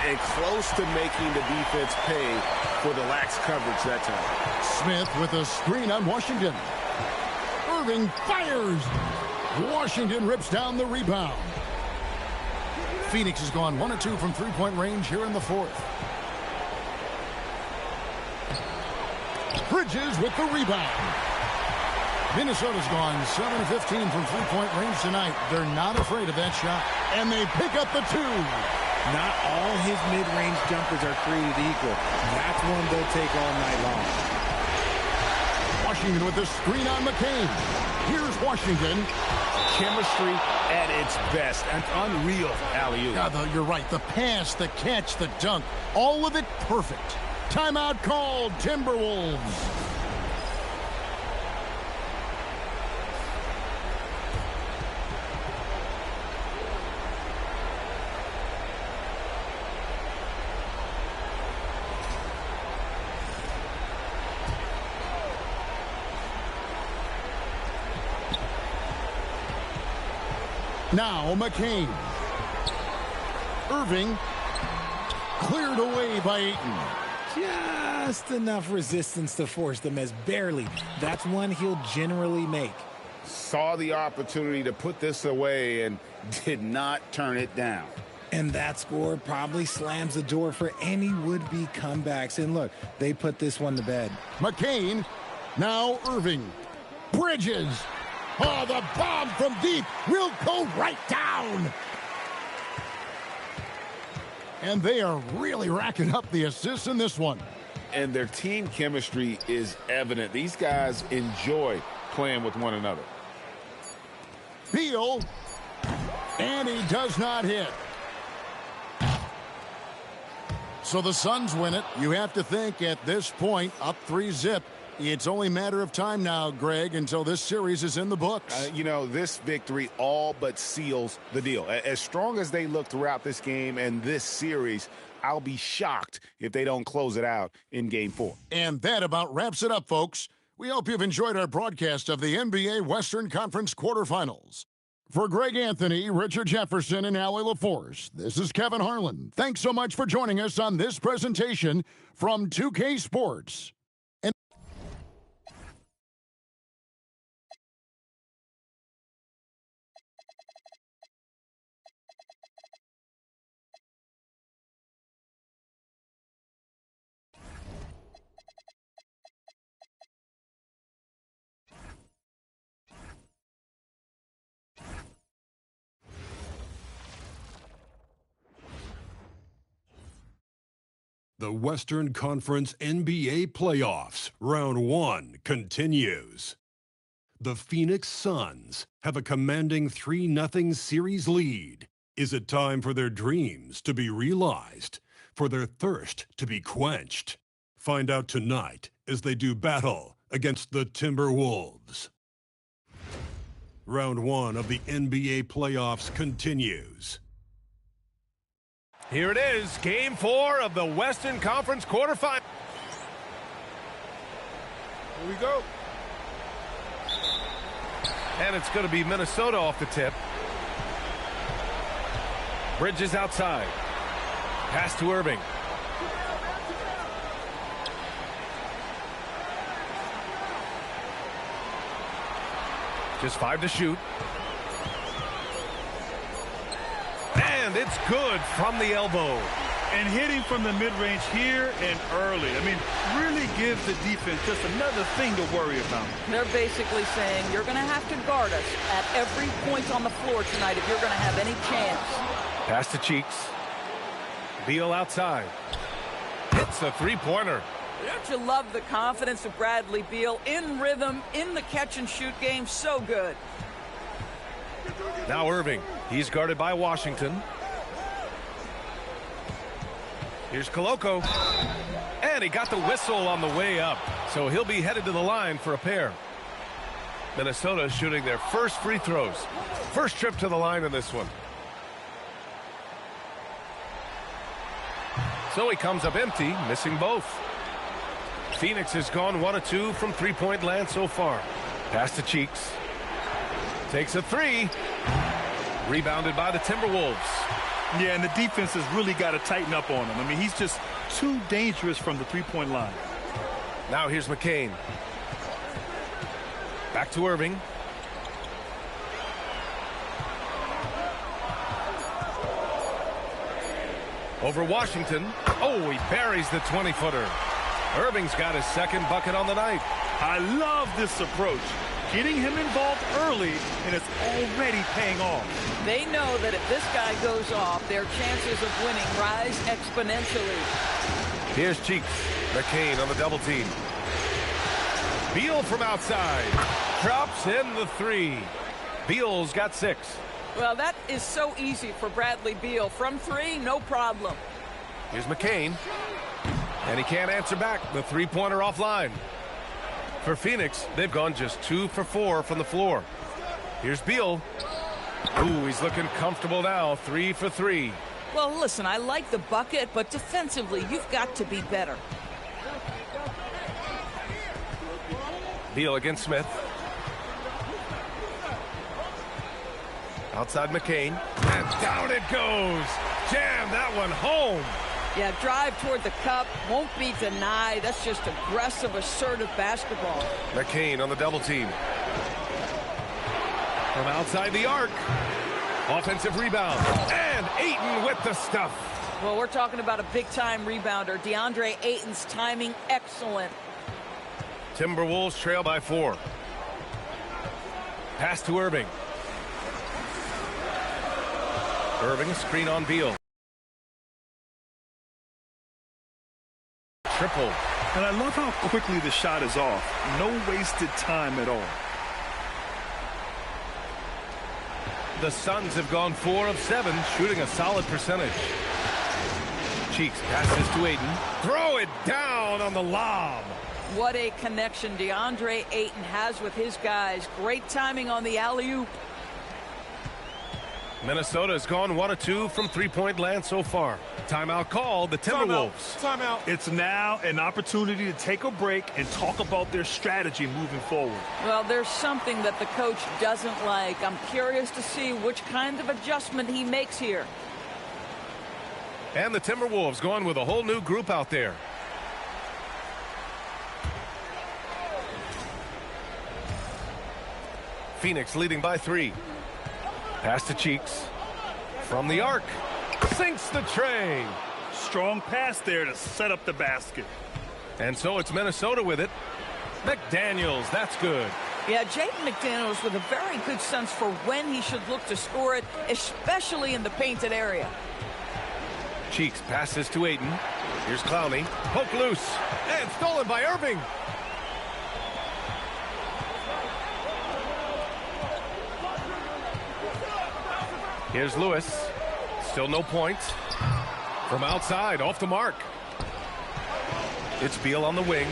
And close to making the defense pay for the lax coverage that time. Smith with a screen on Washington. Irving fires. Washington rips down the rebound. Phoenix has gone 1 of 2 from three-point range here in the 4th. Bridges with the rebound. Minnesota's gone 7 of 15 from three-point range tonight. They're not afraid of that shot. And they pick up the 2. Not all his mid-range jumpers are created equal. That's one they'll take all night long. Washington with the screen on McCain. Here's Washington. Chemistry at its best. An unreal alley-oop. Yeah, you're right. The pass, the catch, the dunk. All of it perfect. Timeout called, Timberwolves. Now McCain. Irving cleared away by Ayton. Just enough resistance to force them as barely. That's one he'll generally make. Saw the opportunity to put this away and did not turn it down. And that score probably slams the door for any would-be comebacks. And look, they put this one to bed. McCain. Now Irving. Bridges. Oh, the bomb from deep will go right down. And they are really racking up the assists in this one. And their team chemistry is evident. These guys enjoy playing with one another. Beal. And he does not hit. So the Suns win it. You have to think at this point, up 3-0. It's only a matter of time now, Greg, until this series is in the books. You know, this victory all but seals the deal. As strong as they look throughout this game and this series, I'll be shocked if they don't close it out in Game 4. And that about wraps it up, folks. We hope you've enjoyed our broadcast of the NBA Western Conference quarterfinals. For Greg Anthony, Richard Jefferson, and Allie LaForce, this is Kevin Harlan. Thanks so much for joining us on this presentation from 2K Sports. The Western Conference NBA Playoffs, Round 1 continues. The Phoenix Suns have a commanding 3-0 series lead. Is it time for their dreams to be realized? for their thirst to be quenched. Find out tonight as they do battle against the Timberwolves. Round 1 of the NBA playoffs continues. Here it is, Game 4 of the Western Conference quarterfinals. Here we go. And it's going to be Minnesota off the tip. Bridges outside. Pass to Irving. Just 5 to shoot. And it's good from the elbow. And hitting from the mid-range here and early. I mean, really gives the defense just another thing to worry about. They're basically saying you're going to have to guard us at every point on the floor tonight if you're going to have any chance. Pass to Cheeks. Beal outside. Hits the three-pointer. Don't you love the confidence of Bradley Beal? In rhythm, in the catch-and-shoot game, so good. Now Irving. He's guarded by Washington. Here's Koloko. And he got the whistle on the way up. So he'll be headed to the line for a pair. Minnesota shooting their first free throws. First trip to the line in this one. So he comes up empty, missing both. Phoenix has gone 1 of 2 from three-point land so far. Pass to Cheeks. Takes a three. Rebounded by the Timberwolves. Yeah, and the defense has really got to tighten up on him. I mean, he's just too dangerous from the three-point line. Now here's McCain. Back to Irving. Over Washington. Oh, he buries the 20-footer. Irving's got his second bucket on the night. I love this approach. Getting him involved early, and it's already paying off. They know that if this guy goes off, their chances of winning rise exponentially. Here's Cheeks. McCain on the double team. Beal from outside. Drops in the three. Beal's got 6. Well, that is so easy for Bradley Beal. From 3, no problem. Here's McCain. And he can't answer back. The three-pointer offline. For Phoenix, they've gone just 2 for 4 from the floor. Here's Beal. Ooh, he's looking comfortable now. 3 for 3. Well, listen, I like the bucket, but defensively, you've got to be better. Beal against Smith. Outside McCain. And down it goes. Jam that one home. Yeah, drive toward the cup. Won't be denied. That's just aggressive, assertive basketball. McCain on the double team. From outside the arc. Offensive rebound. And Ayton with the stuff. Well, we're talking about a big-time rebounder. Deandre Ayton's timing, excellent. Timberwolves trail by 4. Pass to Irving. Irving, screen on Beal. Triple. And I love how quickly the shot is off. No wasted time at all. The Suns have gone 4 of 7, shooting a solid percentage. Cheeks passes to Ayton. Throw it down on the lob. What a connection Deandre Ayton has with his guys. Great timing on the alley-oop. Minnesota has gone 1 of 2 from three-point land so far. Timeout called, the Timberwolves. Timeout. It's now an opportunity to take a break and talk about their strategy moving forward. Well, there's something that the coach doesn't like. I'm curious to see which kind of adjustment he makes here. And the Timberwolves going with a whole new group out there. Phoenix leading by 3. Pass to Cheeks. From the arc. Sinks the tray. Strong pass there to set up the basket. And so it's Minnesota with it. McDaniels, that's good. Yeah, Jaden McDaniels with a very good sense for when he should look to score it, especially in the painted area. Cheeks passes to Ayton. Here's Clowney. Poke loose. And stolen by Irving. Here's Lewis. Still no points. From outside, off the mark. It's Beal on the wing.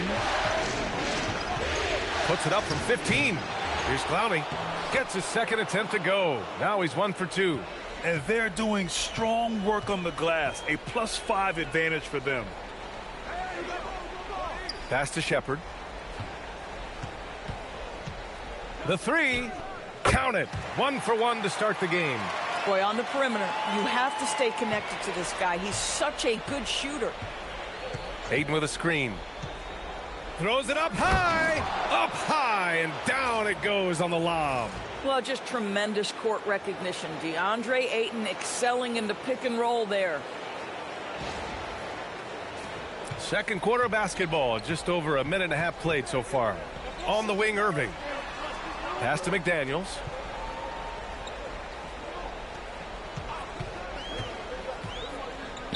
Puts it up from 15. Here's Clowney. Gets his second attempt to go. Now he's 1 for 2. And they're doing strong work on the glass. A +5 advantage for them. Pass to Shepherd. The three. Count it. 1 for 1 to start the game. Boy, on the perimeter, you have to stay connected to this guy. He's such a good shooter. Ayton with a screen. Throws it up high, and down it goes on the lob. Well, just tremendous court recognition. Deandre Ayton excelling in the pick and roll there. Second quarter of basketball, just over a minute and a half played so far. On the wing, Irving. Pass to McDaniels.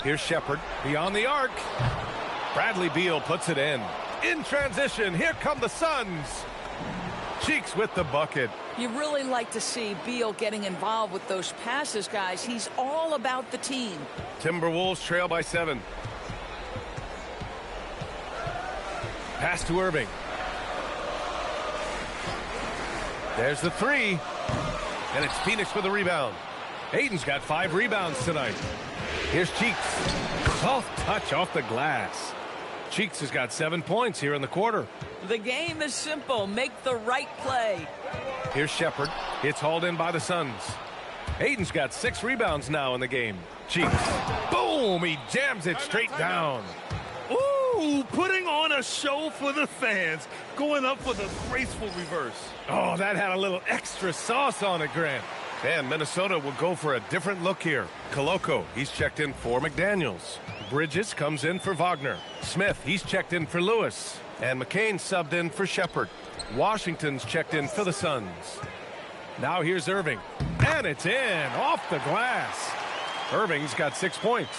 Here's Shepherd beyond the arc. Bradley Beal puts it in. In transition, here come the Suns. Cheeks with the bucket. You really like to see Beal getting involved with those passes, guys. He's all about the team. Timberwolves trail by 7. Pass to Irving. There's the three. And it's Phoenix with a rebound. Ayton's got 5 rebounds tonight. Here's Cheeks. Soft touch off the glass. Cheeks has got 7 points here in the quarter. The game is simple. Make the right play. Here's Shepherd. It's hauled in by the Suns. Ayton's got 6 rebounds now in the game. Cheeks. Boom! He jams it straight down. Ooh, putting on a show for the fans. Going up with a graceful reverse. Oh, that had a little extra sauce on it, Grant. And Minnesota will go for a different look here. Koloko, he's checked in for McDaniels. Bridges comes in for Wagner. Smith, he's checked in for Lewis. And McCain subbed in for Shepherd. Washington's checked in for the Suns. Now here's Irving. And it's in, off the glass. Irving's got 6 points.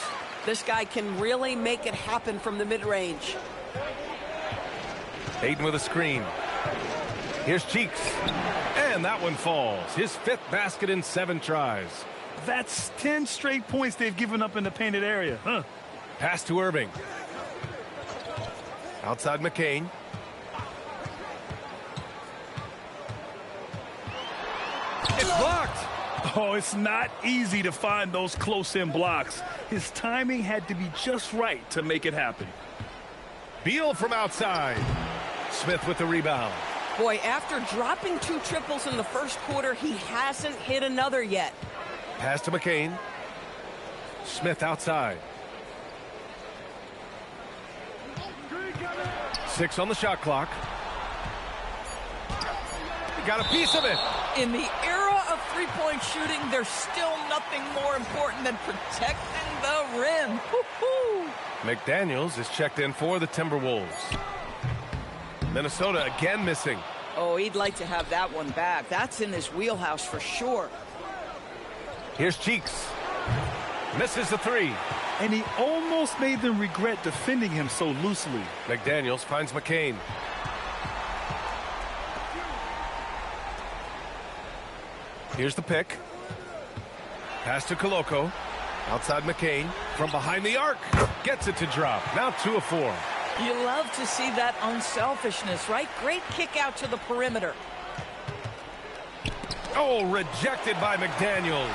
This guy can really make it happen from the mid-range. Ayton with a screen. Here's Cheeks. And that one falls. His 5th basket in 7 tries. That's 10 straight points they've given up in the painted area. Pass to Irving. Outside McCain. It's blocked. Oh, it's not easy to find those close-in blocks. His timing had to be just right to make it happen. Beal from outside. Smith with the rebound. Boy, after dropping 2 triples in the first quarter, he hasn't hit another yet. Pass to McCain. Smith outside. 6 on the shot clock. He got a piece of it. In the era of three-point shooting, there's still nothing more important than protecting the rim. Woo-hoo. McDaniels is checked in for the Timberwolves. Minnesota again missing. Oh, he'd like to have that one back. That's in his wheelhouse for sure. Here's Cheeks. Misses the 3. And he almost made them regret defending him so loosely. McDaniels finds McCain. Here's the pick. Pass to Koloko. Outside McCain. From behind the arc. Gets it to drop. Now 2 of 4. You love to see that unselfishness, right? Great kick out to the perimeter. Oh, rejected by McDaniels.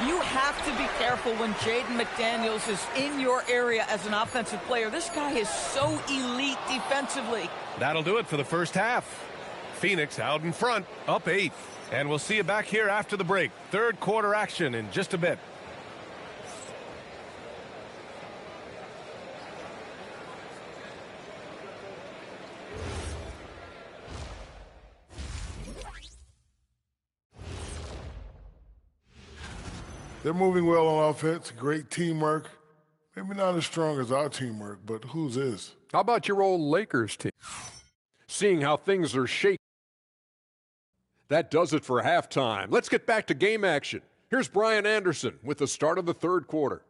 You have to be careful when Jaden McDaniels is in your area as an offensive player. This guy is so elite defensively. That'll do it for the first half. Phoenix out in front, up 8. And we'll see you back here after the break. Third quarter action in just a bit. They're moving well on offense. Great teamwork. Maybe not as strong as our teamwork, but whose is? How about your old Lakers team? Seeing how things are shaking. That does it for halftime. Let's get back to game action. Here's Brian Anderson with the start of the third quarter.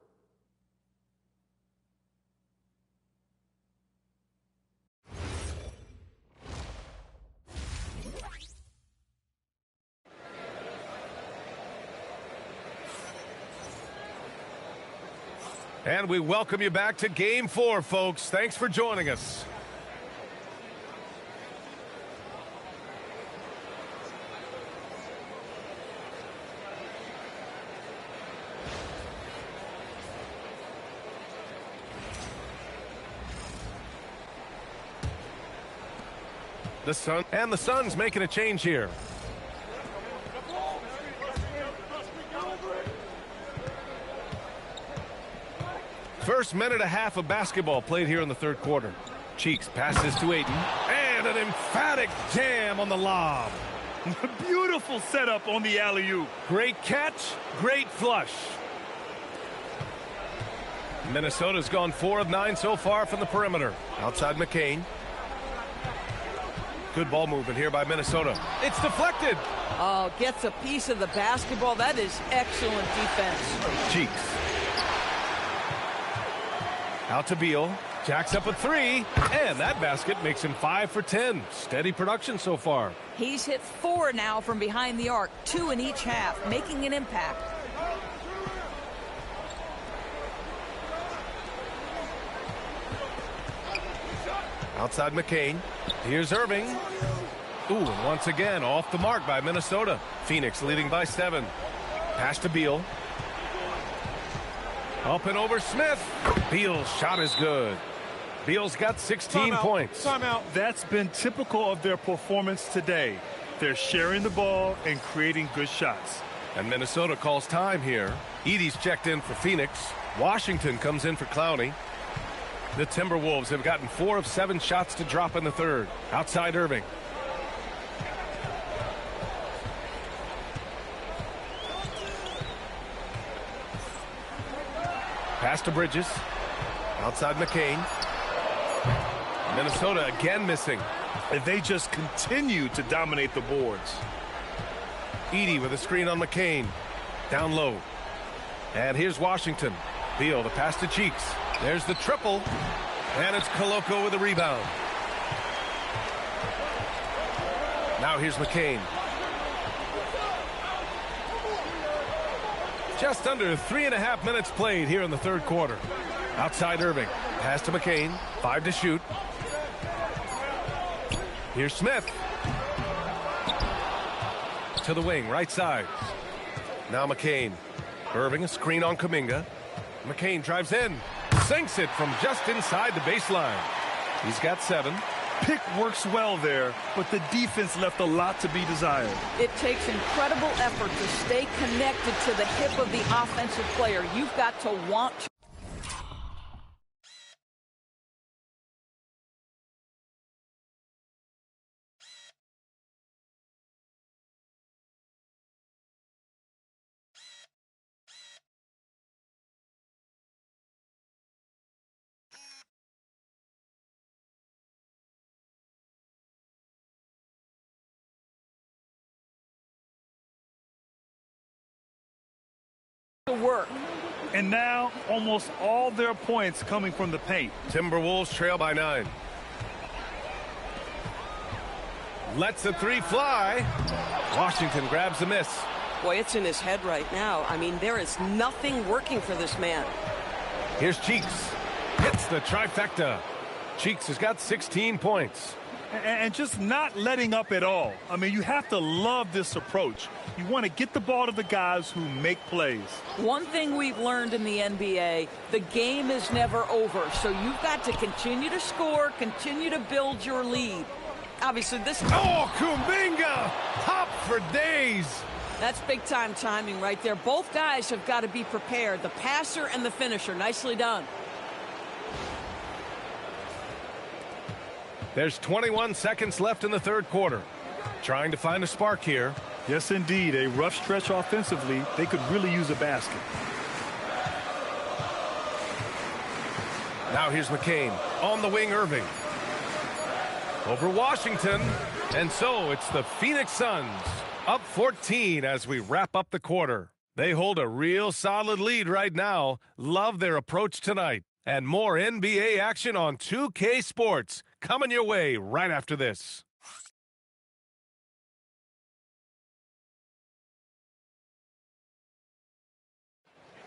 And we welcome you back to Game 4, folks. Thanks for joining us. The Suns making a change here. First minute and a half of basketball played here in the third quarter. Cheeks passes to Ayton. And an emphatic jam on the lob. Beautiful setup on the alley-oop. Great catch, great flush. Minnesota's gone 4 of 9 so far from the perimeter. Outside McCain. Good ball movement here by Minnesota. It's deflected. Oh, gets a piece of the basketball. That is excellent defense. Cheeks. Out to Beal. Jacks up a 3. And that basket makes him 5 for 10. Steady production so far. He's hit 4 now from behind the arc. 2 in each half, making an impact. Outside McCain. Here's Irving. Ooh, and once again off the mark by Minnesota. Phoenix leading by 7. Pass to Beal. Up and over Smith. Beal's shot is good. Beal's got 16 points. Timeout. That's been typical of their performance today. They're sharing the ball and creating good shots. And Minnesota calls time here. Edey's checked in for Phoenix. Washington comes in for Clowney. The Timberwolves have gotten 4 of 7 shots to drop in the third. Outside Irving. Pass to Bridges. Outside McCain. Minnesota again missing. And they just continue to dominate the boards. Edey with a screen on McCain. Down low. And here's Washington. Beal, the pass to Cheeks. There's the triple. And it's Koloko with a rebound. Now here's McCain. Just under 3.5 minutes played here in the third quarter. Outside Irving. Pass to McCain. 5 to shoot. Here's Smith. To the wing, right side. Now McCain. Irving, a screen on Kuminga. McCain drives in. Sinks it from just inside the baseline. He's got 7. Pick works well there, but the defense left a lot to be desired. It takes incredible effort to stay connected to the hip of the offensive player. You've got to want to. Work. And now almost all their points coming from the paint. Timberwolves trail by 9. Lets the 3 fly. Washington grabs the miss. Boy, it's in his head right now. I mean, there is nothing working for this man. Here's Cheeks. Hits the trifecta. Cheeks has got 16 points. And just not letting up at all. I mean, you have to love this approach. You want to get the ball to the guys who make plays. One thing we've learned in the NBA, the game is never over. So you've got to continue to score, continue to build your lead. Obviously, this... Oh, Kuminga! Hop for days! That's big-time timing right there. Both guys have got to be prepared. The passer and the finisher. Nicely done. There's 21 seconds left in the third quarter. Trying to find a spark here. Yes, indeed. A rough stretch offensively. They could really use a basket. Now here's McCain. On the wing, Irving. Over Washington. And so it's the Phoenix Suns up 14 as we wrap up the quarter. They hold a real solid lead right now. Love their approach tonight. And more NBA action on 2K Sports coming your way right after this.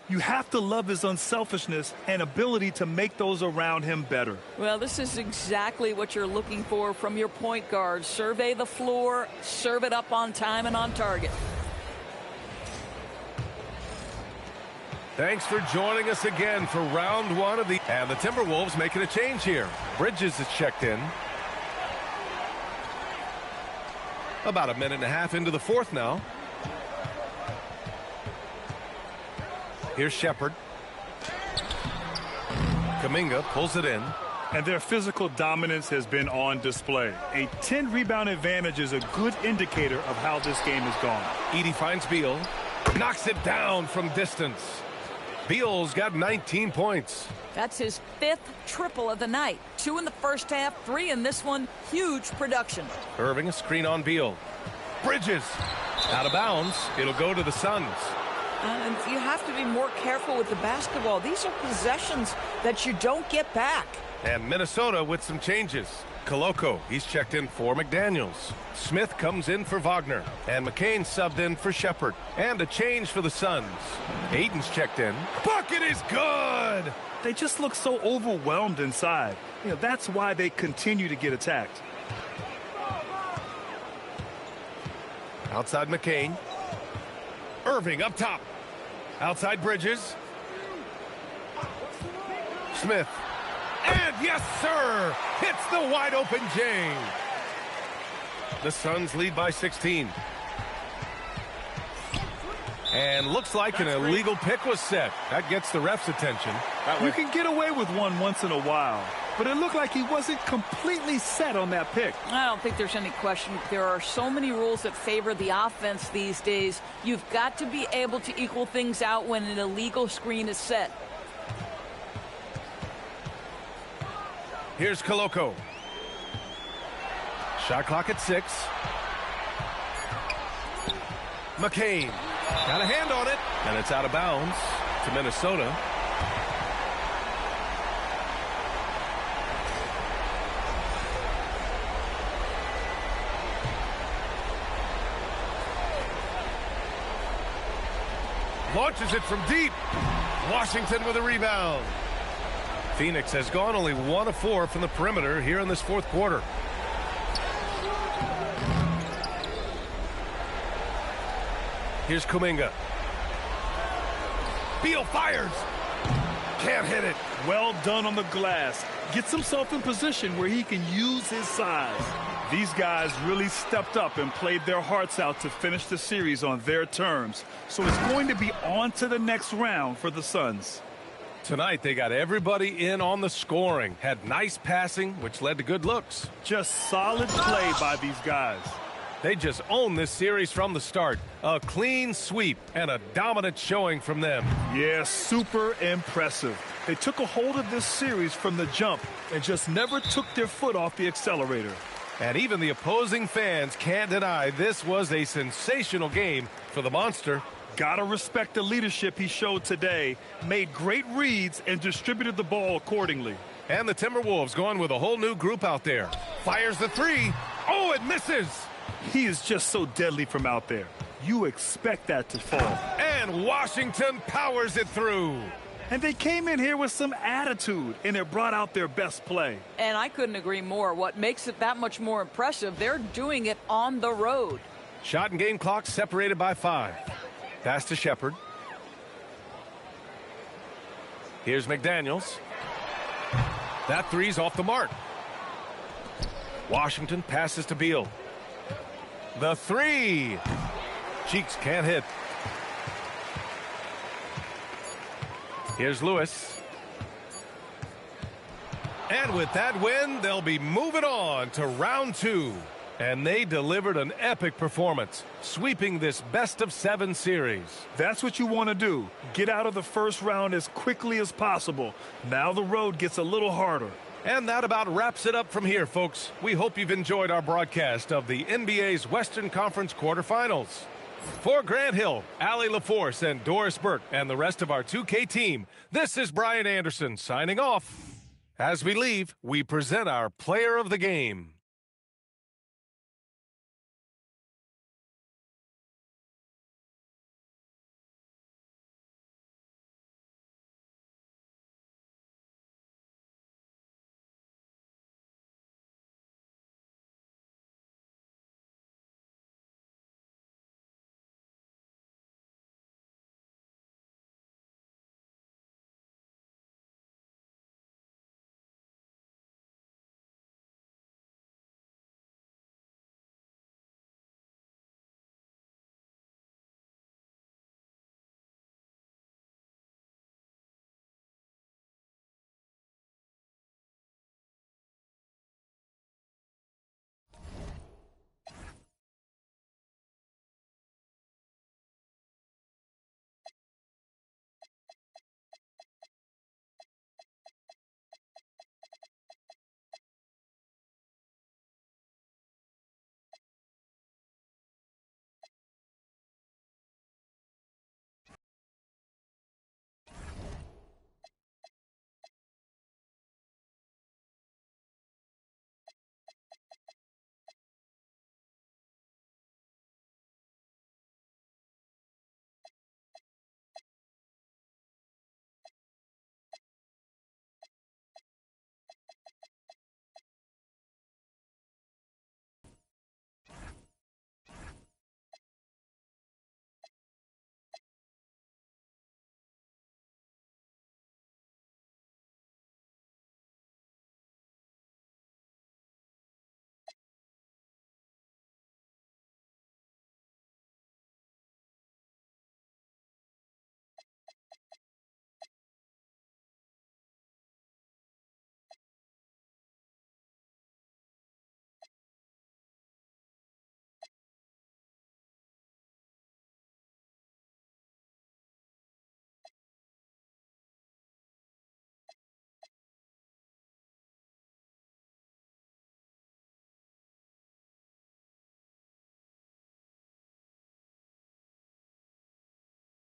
You have to love his unselfishness and ability to make those around him better. Well, this is exactly what you're looking for from your point guard. Survey the floor, serve it up on time and on target. Thanks for joining us again for round one of the... And the Timberwolves making a change here. Bridges is checked in. About a minute and a half into the fourth now. Here's Shepherd. Kuminga pulls it in. And their physical dominance has been on display. A 10-rebound advantage is a good indicator of how this game has gone. Edey finds Beal. Knocks it down from distance. Beal's got 19 points. That's his 5th triple of the night. 2 in the first half, 3 in this one. Huge production. Irving, a screen on Beal. Bridges. Out of bounds. It'll go to the Suns. And you have to be more careful with the basketball. These are possessions that you don't get back. And Minnesota with some changes. Koloko, he's checked in for McDaniels. Smith comes in for Wagner. And McCain subbed in for Shepherd. And a change for the Suns. Ayton's checked in. Bucket is good! They just look so overwhelmed inside. You know, that's why they continue to get attacked. Outside McCain. Irving up top. Outside Bridges. Smith. And yes, sir! Hits the wide open J. The Suns lead by 16. And looks like an illegal pick was set. That gets the ref's attention. You can get away with one once in a while, but it looked like he wasn't completely set on that pick. I don't think there's any question. There are so many rules that favor the offense these days. You've got to be able to equal things out when an illegal screen is set. Here's Koloko. Shot clock at 6. McCain got a hand on it, and it's out of bounds to Minnesota. Launches it from deep. Washington with a rebound. Phoenix has gone only 1 of 4 from the perimeter here in this fourth quarter. Here's Kuminga. Beal fires. Can't hit it. Well done on the glass. Gets himself in position where he can use his size. These guys really stepped up and played their hearts out to finish the series on their terms. So it's going to be on to the next round for the Suns. Tonight, they got everybody in on the scoring. Had nice passing, which led to good looks. Just solid play by these guys. They just own this series from the start. A clean sweep and a dominant showing from them. Yeah, super impressive. They took a hold of this series from the jump and just never took their foot off the accelerator. And even the opposing fans can't deny this was a sensational game for the Monster. Gotta respect the leadership he showed today. Made great reads and distributed the ball accordingly. And the Timberwolves going with a whole new group out there. Fires the 3. Oh, it misses. He is just so deadly from out there. You expect that to fall. And Washington powers it through. And they came in here with some attitude, and it brought out their best play. And I couldn't agree more. What makes it that much more impressive, they're doing it on the road. Shot and game clock separated by 5. Pass to Shepherd. Here's McDaniels. That 3's off the mark. Washington passes to Beal. The 3. Cheeks can't hit. Here's Lewis. And with that win, they'll be moving on to round 2. And they delivered an epic performance, sweeping this best-of-7 series. That's what you want to do. Get out of the first round as quickly as possible. Now the road gets a little harder. And that about wraps it up from here, folks. We hope you've enjoyed our broadcast of the NBA's Western Conference quarterfinals. For Grant Hill, Allie LaForce, and Doris Burke, and the rest of our 2K team, this is Brian Anderson signing off. As we leave, we present our player of the game.